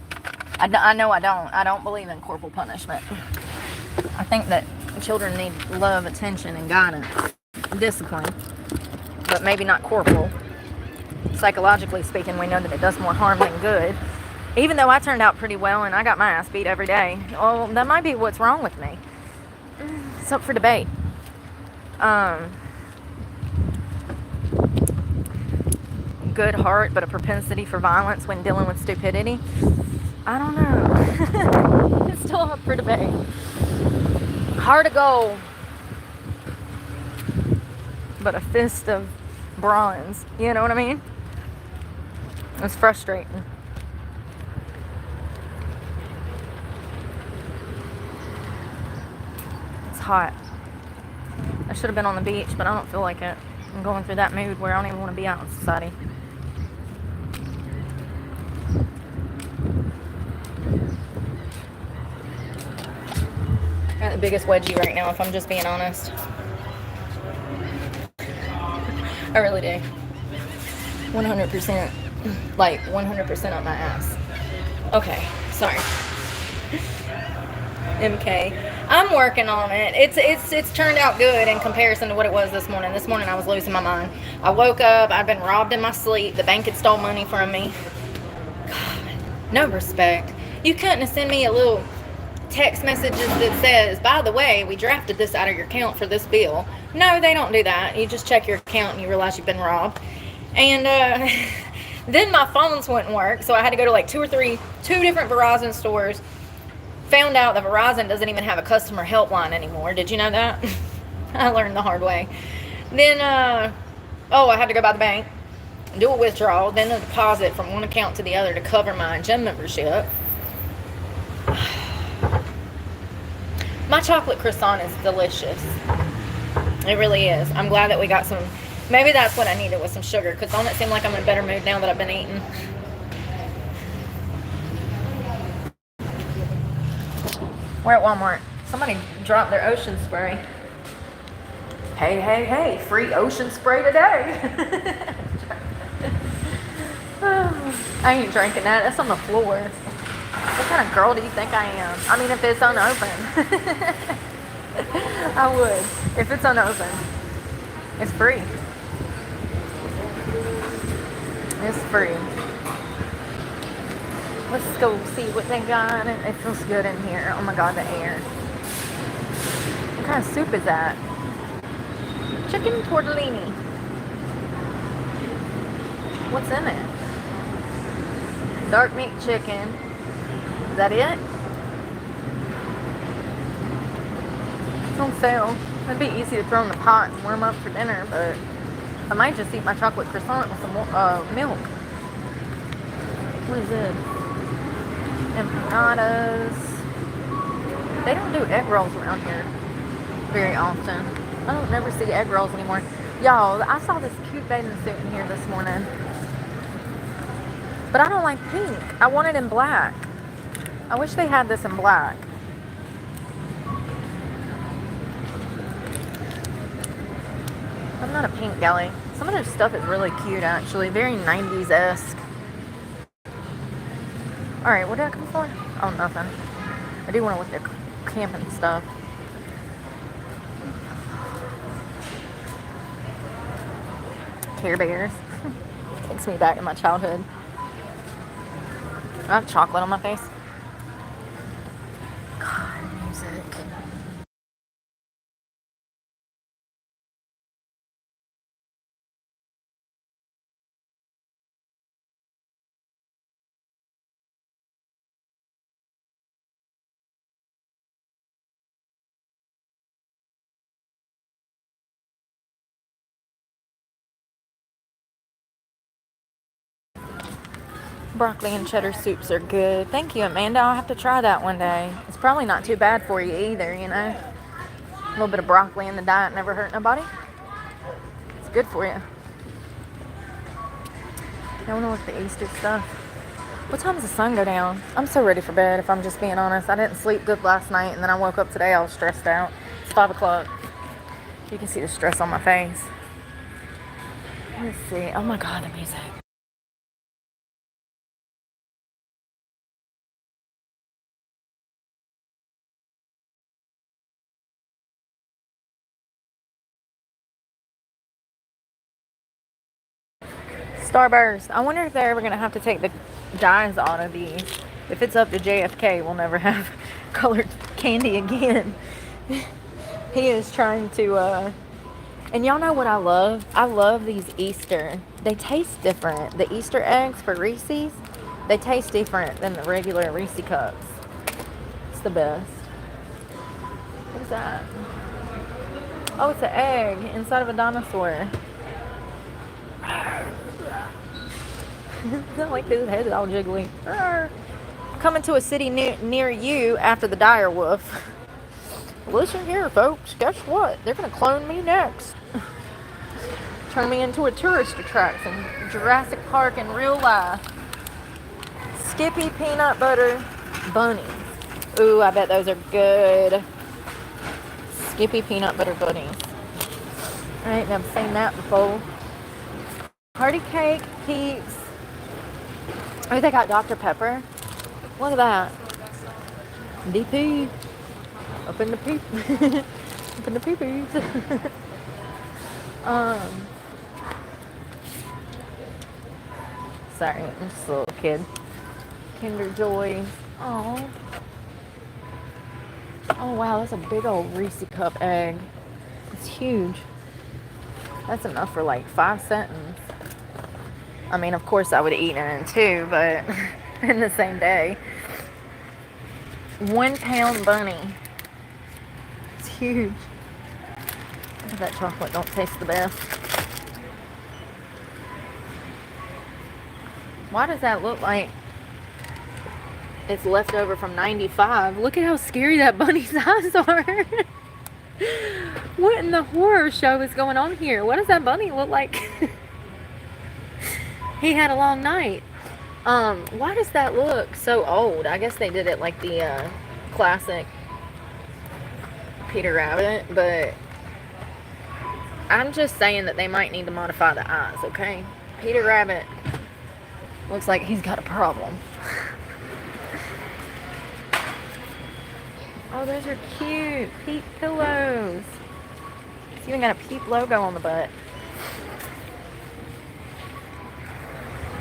I know I don't. I don't believe in corporal punishment. I think that children need love, attention, and guidance, discipline, but maybe not corporal. psychologically speaking, we know that it does more harm than good. Even though I turned out pretty well and I got my ass beat every day. Well, that might be what's wrong with me. It's up for debate. Good heart, but a propensity for violence when dealing with stupidity. I don't know. It's still up for debate. Heart of gold, but a fist of bronze. You know what I mean? It's frustrating. It's hot. I should have been on the beach, but I don't feel like it. I'm going through that mood where I don't even want to be out in society. I got the biggest wedgie right now, if I'm just being honest. I really do. 100%. Like, 100% on my ass. Okay, sorry. MK. I'm working on it. It's turned out good in comparison to what it was this morning. This morning I was losing my mind. I woke up, I'd been robbed in my sleep. The bank had stole money from me. God, no respect. You couldn't have sent me a little text messages that says, by the way, we drafted this out of your account for this bill. No, they don't do that. You just check your account and you realize you've been robbed. And then my phones wouldn't work, so I had to go to like two different Verizon stores. Found out that Verizon doesn't even have a customer helpline anymore. Did you know that? I learned the hard way. Then, I had to go by the bank, do a withdrawal, then a deposit from one account to the other to cover my gym membership. My chocolate croissant is delicious. It really is. I'm glad that we got some. Maybe that's what I needed, was some sugar, because don't it seem like I'm in a better mood now that I've been eating? We're at Walmart. Somebody dropped their ocean spray. Hey, free ocean spray today. I ain't drinking that. That's on the floor. What kind of girl do you think I am? I mean, if it's unopened. I would. If it's unopened. It's free. It's free. Let's go see what they got. It feels good in here. Oh my god, the air. What kind of soup is that? Chicken tortellini. What's in it? Dark meat chicken. Is that it? It's on sale. It'd be easy to throw in the pot and warm up for dinner, but I might just eat my chocolate croissant with some milk. What is it? Empanadas. They don't do egg rolls around here very often. I don't never see egg rolls anymore. Y'all, I saw this cute bathing suit in here this morning. But I don't like pink. I want it in black. I wish they had this in black. I'm not a pink gal. Some of their stuff is really cute, actually. Very 90s-esque. Alright, what did I come for? Oh, nothing. I do want to look at their camping stuff. Care Bears. Takes me back to my childhood. I have chocolate on my face. God, music. Broccoli and cheddar soups are good. Thank you, Amanda. I'll have to try that one day. It's probably not too bad for you either, you know. A little bit of broccoli in the diet never hurt nobody. It's good for you. I want to look at the Easter stuff. What time does the sun go down? I'm so ready for bed, if I'm just being honest. I didn't sleep good last night, and then I woke up today, I was stressed out. It's 5 o'clock. You can see the stress on my face. Let's see. Oh my God, the music. Starburst. I wonder if they're ever going to have to take the dyes out of these. If it's up to JFK, we'll never have colored candy again. He is trying to, and y'all know what I love? I love these Easter. They taste different. The Easter eggs for Reese's, they taste different than the regular Reese cups. It's the best. What is that? Oh, it's an egg inside of a dinosaur. It's not like his head is all jiggly. Coming to a city near you after the dire wolf. Listen here, folks. Guess what? They're going to clone me next. Turn me into a tourist attraction. Jurassic Park in real life. Skippy peanut butter bunnies. Ooh, I bet those are good. Skippy peanut butter bunnies. I ain't never seen that before. Party cake, Peeps. Oh, they got Dr. Pepper. Look at that. DP. Up in the peep. Up in the peepees. Sorry, I'm just a little kid. Kinder Joy. Oh. Oh wow, that's a big old Reese cup egg. It's huge. That's enough for like 5 cents. I mean, of course I would have eaten it in 2, but in the same day. 1 pound bunny. It's huge. That chocolate don't taste the best. Why does that look like it's left over from 95? Look at how scary that bunny's eyes are. What in the horror show is going on here? What does that bunny look like? He had a long night. Why does that look so old? I guess they did it like the classic Peter Rabbit, but I'm just saying that they might need to modify the eyes, okay? Peter Rabbit looks like he's got a problem. Oh, those are cute. Peep pillows. It's even got a Peep logo on the butt.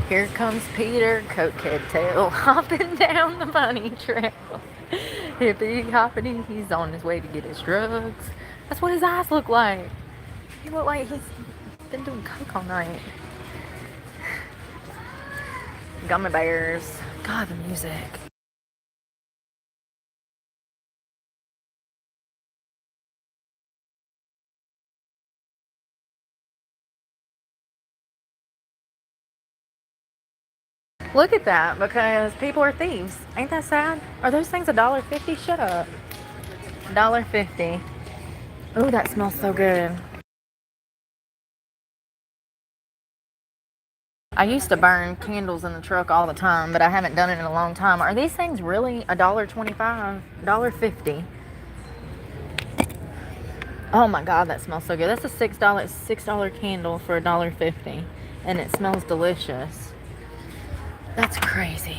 Here comes Peter, cokehead tail, hopping down the bunny trail. Hippie hoppity, he's on his way to get his drugs. That's what his eyes look like. He look like he's been doing coke all night. Gummy bears. God, the music. Look at that, because people are thieves. Ain't that sad? Are those things $1.50? Shut up. $1.50. Ooh, that smells so good. I used to burn candles in the truck all the time, but I haven't done it in a long time. Are these things really $1.25? $1.50. Oh my God, that smells so good. That's a $6 candle for $1.50, and it smells delicious. That's crazy.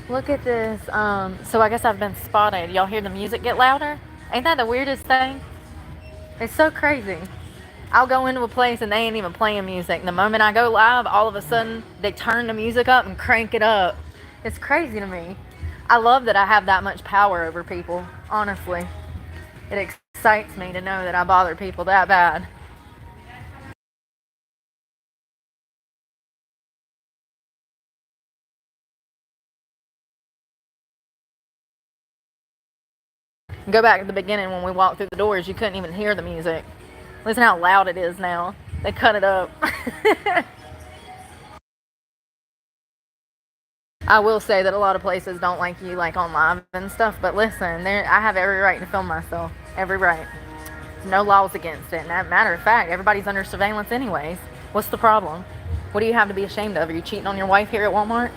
Look at this. So I guess I've been spotted. Y'all hear the music get louder? Ain't that the weirdest thing? It's so crazy. I'll go into a place and they ain't even playing music. And the moment I go live, all of a sudden they turn the music up and crank it up. It's crazy to me. I love that I have that much power over people, honestly. It excites me to know that I bother people that bad. Go back to the beginning when we walked through the doors, you couldn't even hear the music. Listen how loud it is now. They cut it up. I will say that a lot of places don't like you like on live and stuff, but listen, I have every right to film myself. Every right. No laws against it. And as a matter of fact, everybody's under surveillance anyways. What's the problem? What do you have to be ashamed of? Are you cheating on your wife here at Walmart?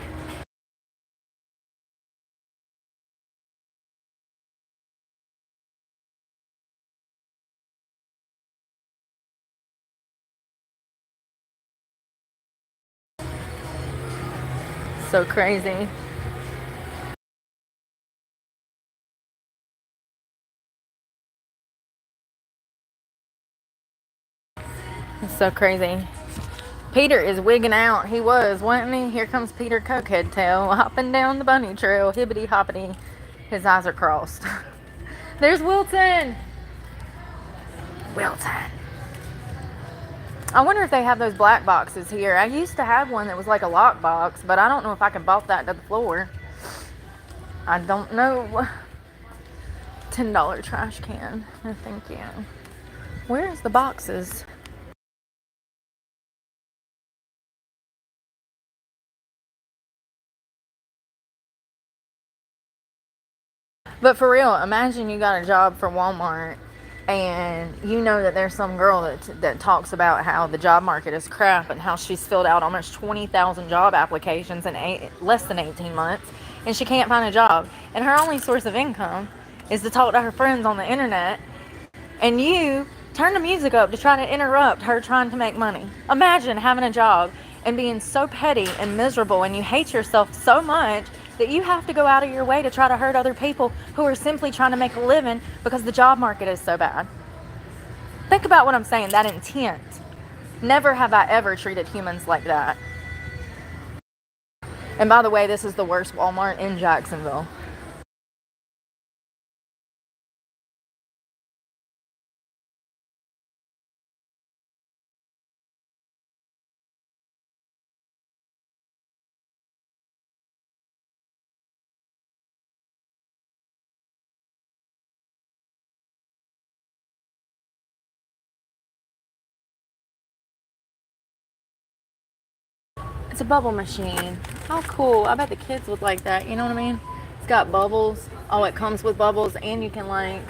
So crazy. It's so crazy. Peter is wigging out. He was, wasn't he? Here comes Peter Cokehead Tail hopping down the bunny trail, hibbity hoppity. His eyes are crossed. There's Wilton. Wilton. I wonder if they have those black boxes here. I used to have one that was like a lock box, but I don't know if I can bolt that to the floor. I don't know. $10 trash can. No, thank you. Where's the boxes? But for real, imagine you got a job for Walmart and you know that there's some girl that talks about how the job market is crap and how she's filled out almost 20,000 job applications in less than 18 months and she can't find a job. And her only source of income is to talk to her friends on the internet, and you turn the music up to try to interrupt her trying to make money. Imagine having a job and being so petty and miserable and you hate yourself so much that you have to go out of your way to try to hurt other people who are simply trying to make a living because the job market is so bad. Think about what I'm saying, that intent. Never have I ever treated humans like that. And by the way, this is the worst Walmart in Jacksonville. It's a bubble machine. How cool. I bet the kids would like that. You know what I mean? It's got bubbles. Oh, it comes with bubbles and you can like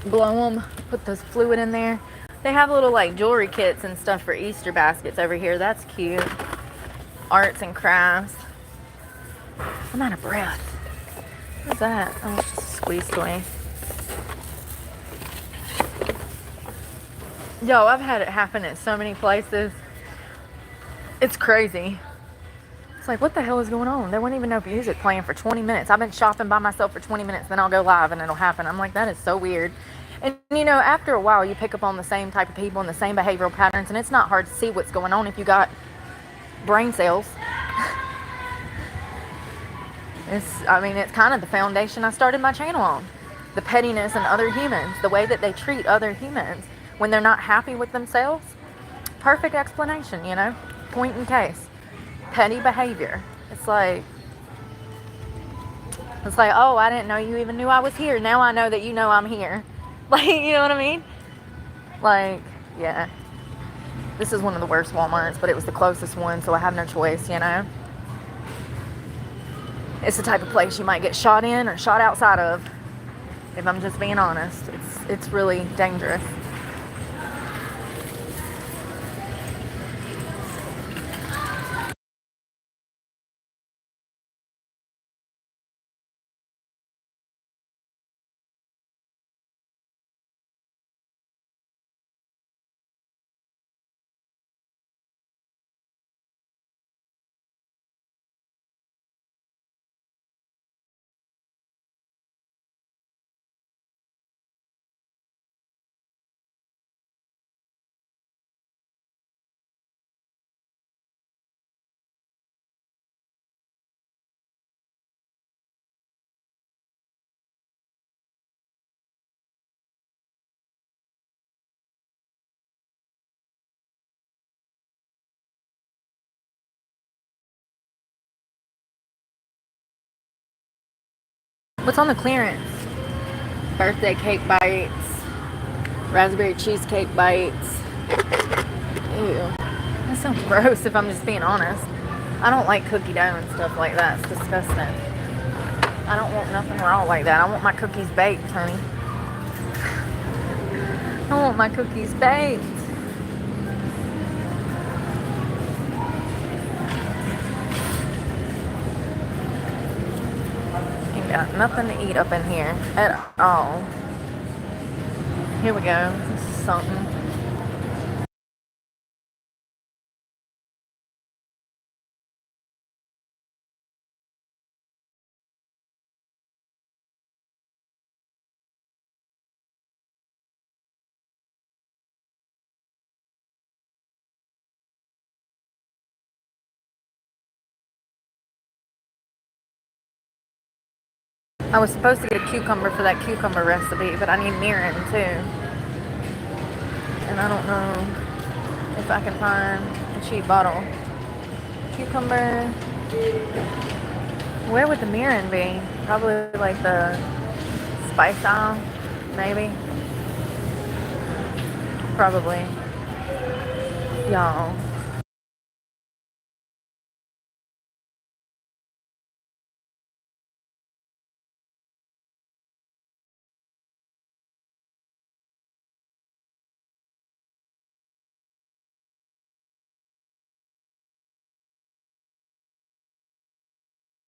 blow them, put the fluid in there. They have little like jewelry kits and stuff for Easter baskets over here. That's cute. Arts and crafts. I'm out of breath. What's that? Oh, it's just a squeeze toy. Yo, I've had it happen at so many places. It's crazy. It's like, what the hell is going on? There wasn't even no music playing for 20 minutes. I've been shopping by myself for 20 minutes, then I'll go live and it'll happen. I'm like, that is so weird. And you know, after a while, you pick up on the same type of people and the same behavioral patterns, and it's not hard to see what's going on if you got brain cells. It's kind of the foundation I started my channel on. The pettiness in other humans, the way that they treat other humans when they're not happy with themselves. Perfect explanation, you know? Point in case. Petty behavior. It's like, oh, I didn't know you even knew I was here. Now I know that you know I'm here. Like, you know what I mean? Like, yeah. This is one of the worst Walmarts, but it was the closest one, so I have no choice, you know? It's the type of place you might get shot in or shot outside of, if I'm just being honest. It's really dangerous. What's on the clearance? Birthday cake bites. Raspberry cheesecake bites. Ew. That sounds gross if I'm just being honest. I don't like cookie dough and stuff like that. It's disgusting. I don't want nothing raw like that. I want my cookies baked, honey. I want my cookies baked. Ain't got nothing to eat up in here at all. Here we go. This is something. I was supposed to get a cucumber for that cucumber recipe, but I need mirin too. And I don't know if I can find a cheap bottle. Cucumber. Where would the mirin be? Probably like the spice aisle, maybe. Probably. Y'all.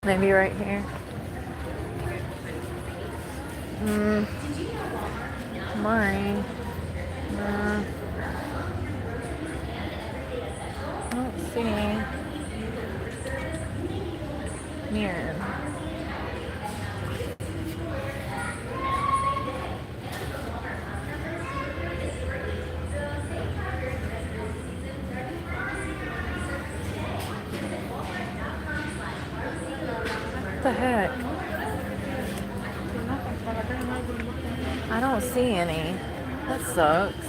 Maybe right here. Mine. I don't see any mirin. What the heck? I don't see any. That sucks.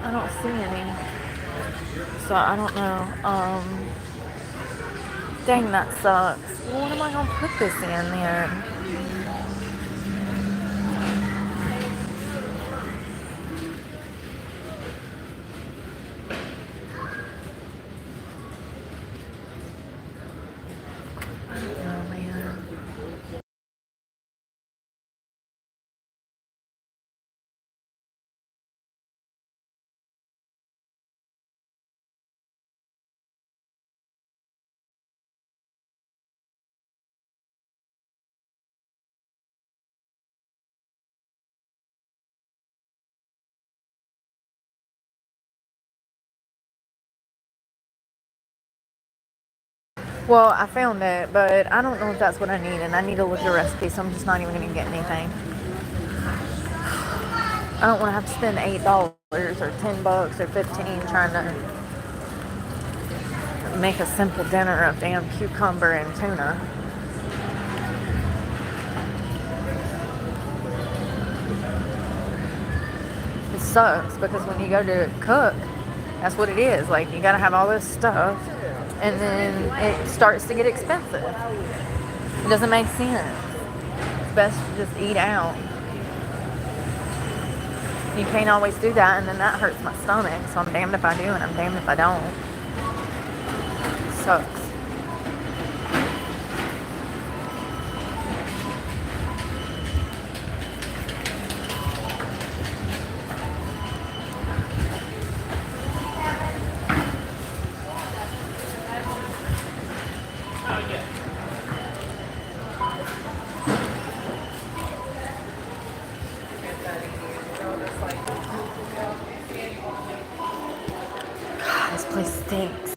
I don't see any. So I don't know. Dang, that sucks. Well, what am I gonna put this in then? Oh man. Well, I found it, but I don't know if that's what I need, and I need to look at the recipe, so I'm just not even gonna get anything. I don't want to have to spend $8 or $10 or 15 trying to make a simple dinner of damn cucumber and tuna. It sucks because when you go to cook, that's what it is. Like, you gotta have all this stuff, and then it starts to get expensive. It doesn't make sense. It's best to just eat out. You can't always do that, and then that hurts my stomach. So I'm damned if I do, and I'm damned if I don't. It sucks. God, this place stinks.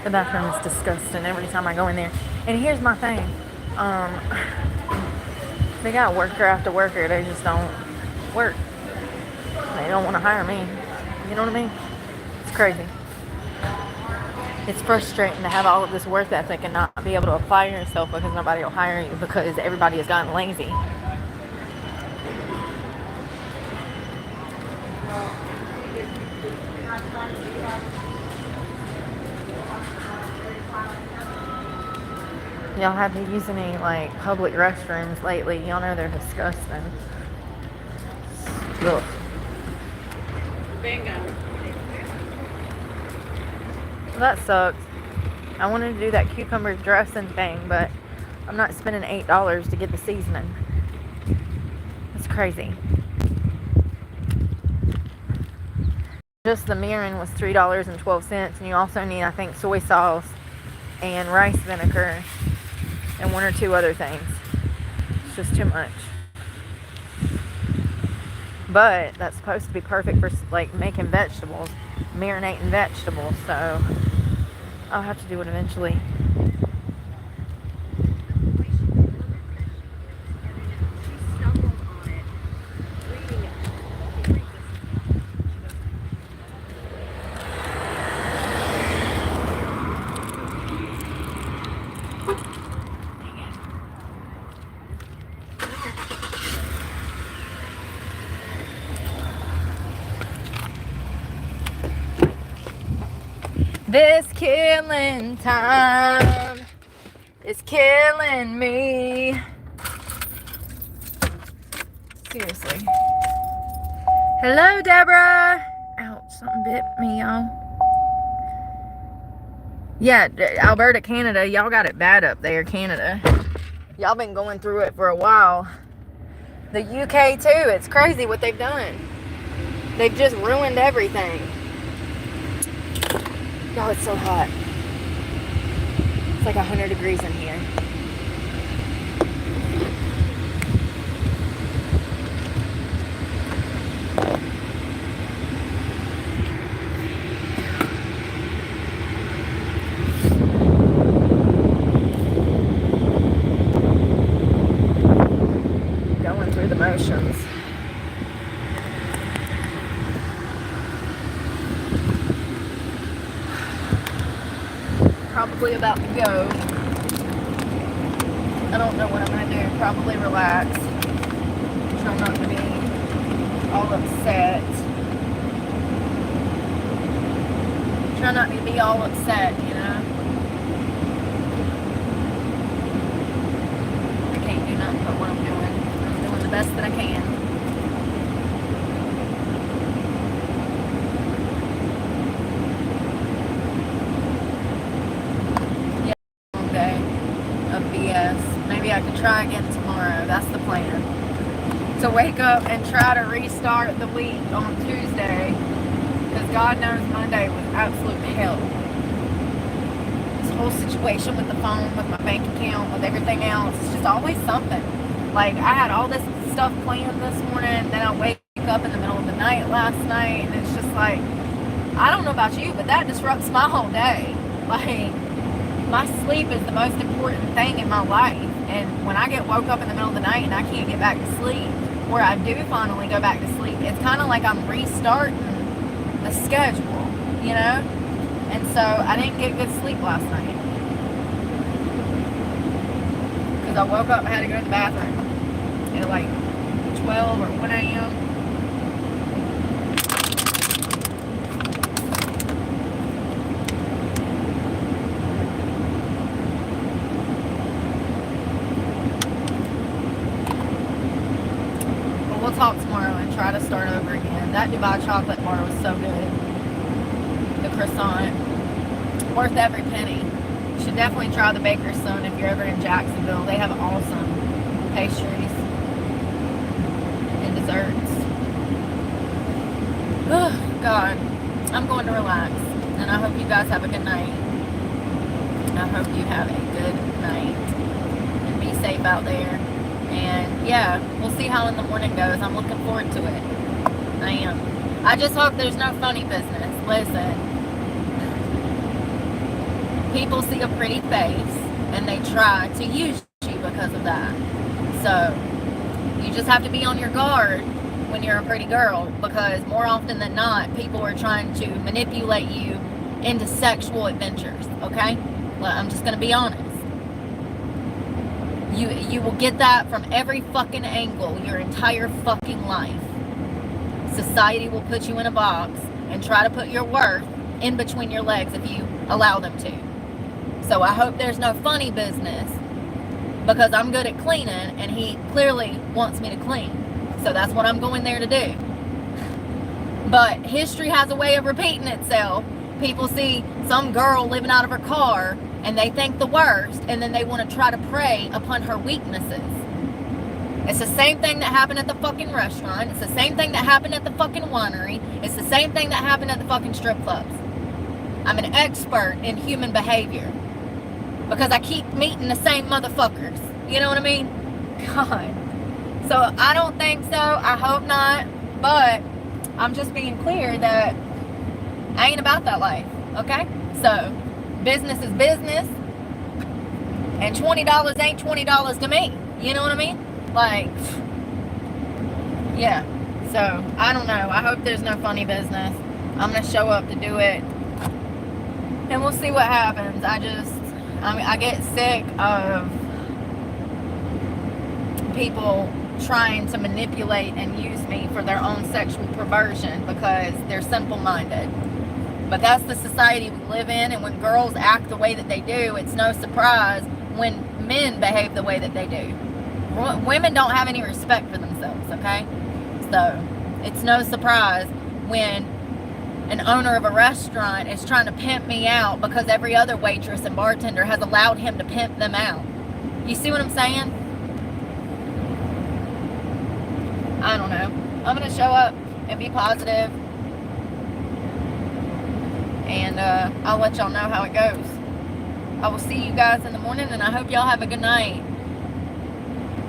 The bathroom is disgusting every time I go in there. And here's my thing. They got worker after worker. They just don't work. They don't want to hire me. You know what I mean? It's crazy. It's frustrating to have all of this work ethic and not be able to apply yourself because nobody will hire you because everybody has gotten lazy. y'all had to use any like public restrooms lately. Y'all know they're disgusting. Ugh. Bingo. Well, that sucks. I wanted to do that cucumber dressing thing, but I'm not spending $8 to get the seasoning. That's crazy. Just the mirin was $3.12, and you also need, I think, soy sauce and rice vinegar and one or two other things. It's just too much. But that's supposed to be perfect for like making vegetables, marinating vegetables, so I'll have to do it eventually. This killing time is killing me. Seriously. Hello, Deborah. Ouch, something bit me, y'all. Yeah, Alberta, Canada. Y'all got it bad up there, Canada. Y'all been going through it for a while. The UK, too. It's crazy what they've done. They've just ruined everything. Y'all, it's so hot. It's like 100 degrees in here. Going through the motions. Probably about to go. I don't know what I'm going to do. Probably relax. Try not to be all upset. Try not to be all upset, you know? I can't do nothing but what I'm doing. I'm doing the best that I can. Maybe I could try again tomorrow. That's the plan. To wake up and try to restart the week on Tuesday. Because God knows Monday was absolute hell. This whole situation with the phone, with my bank account, with everything else, it's just always something. Like, I had all this stuff planned this morning, then I wake up in the middle of the night last night, and it's just like, I don't know about you, but that disrupts my whole day. Like, my sleep is the most important thing in my life. And when I get woke up in the middle of the night and I can't get back to sleep, or I do finally go back to sleep, it's kind of like I'm restarting the schedule, you know? And so I didn't get good sleep last night. Because I woke up and had to go to the bathroom at like 12 or 1 a.m. We'll talk tomorrow and try to start over again. That Dubai chocolate bar was so good. The croissant, worth every penny. You should definitely try the Baker's Son if you're ever in Jacksonville. They have awesome pastries and desserts. Oh, God. I'm going to relax. And I hope you guys have a good night. I hope you have a good night. And be safe out there. And yeah, we'll see how in the morning goes. I'm looking forward to it. I am. I just hope there's no funny business. Listen, people see a pretty face and they try to use you because of that. So you just have to be on your guard when you're a pretty girl, because more often than not, people are trying to manipulate you into sexual adventures. Okay? Well, I'm just gonna be honest. You will get that from every fucking angle your entire fucking life. Society will put you in a box and try to put your worth in between your legs if you allow them to. So I hope there's no funny business because I'm good at cleaning, and he clearly wants me to clean. So that's what I'm going there to do. But history has a way of repeating itself. People see some girl living out of her car and they think the worst, and then they want to try to prey upon her weaknesses. It's the same thing that happened at the fucking restaurant. It's the same thing that happened at the fucking winery. It's the same thing that happened at the fucking strip clubs. I'm an expert in human behavior because I keep meeting the same motherfuckers. You know what I mean? God. So I don't think so. I hope not. But I'm just being clear that I ain't about that life. Okay? So business is business. And $20 ain't $20 to me. You know what I mean? Like, yeah. So I don't know. I hope there's no funny business. I'm going to show up to do it. And we'll see what happens. I get sick of people trying to manipulate and use me for their own sexual perversion because they're simple-minded. But that's the society we live in, and when girls act the way that they do, it's no surprise when men behave the way that they do. Women don't have any respect for themselves, okay? So it's no surprise when an owner of a restaurant is trying to pimp me out because every other waitress and bartender has allowed him to pimp them out. You see what I'm saying? I don't know. I'm going to show up and be positive, and I'll let y'all know how it goes. I will see you guys in the morning, and I hope y'all have a good night.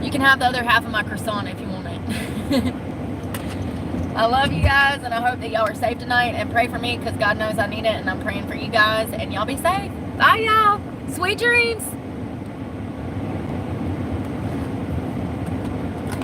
You can have the other half of my croissant if you want it. I love you guys, and I hope that y'all are safe tonight, and pray for me because God knows I need it, and I'm praying for you guys, and y'all be safe. Bye, y'all. Sweet dreams.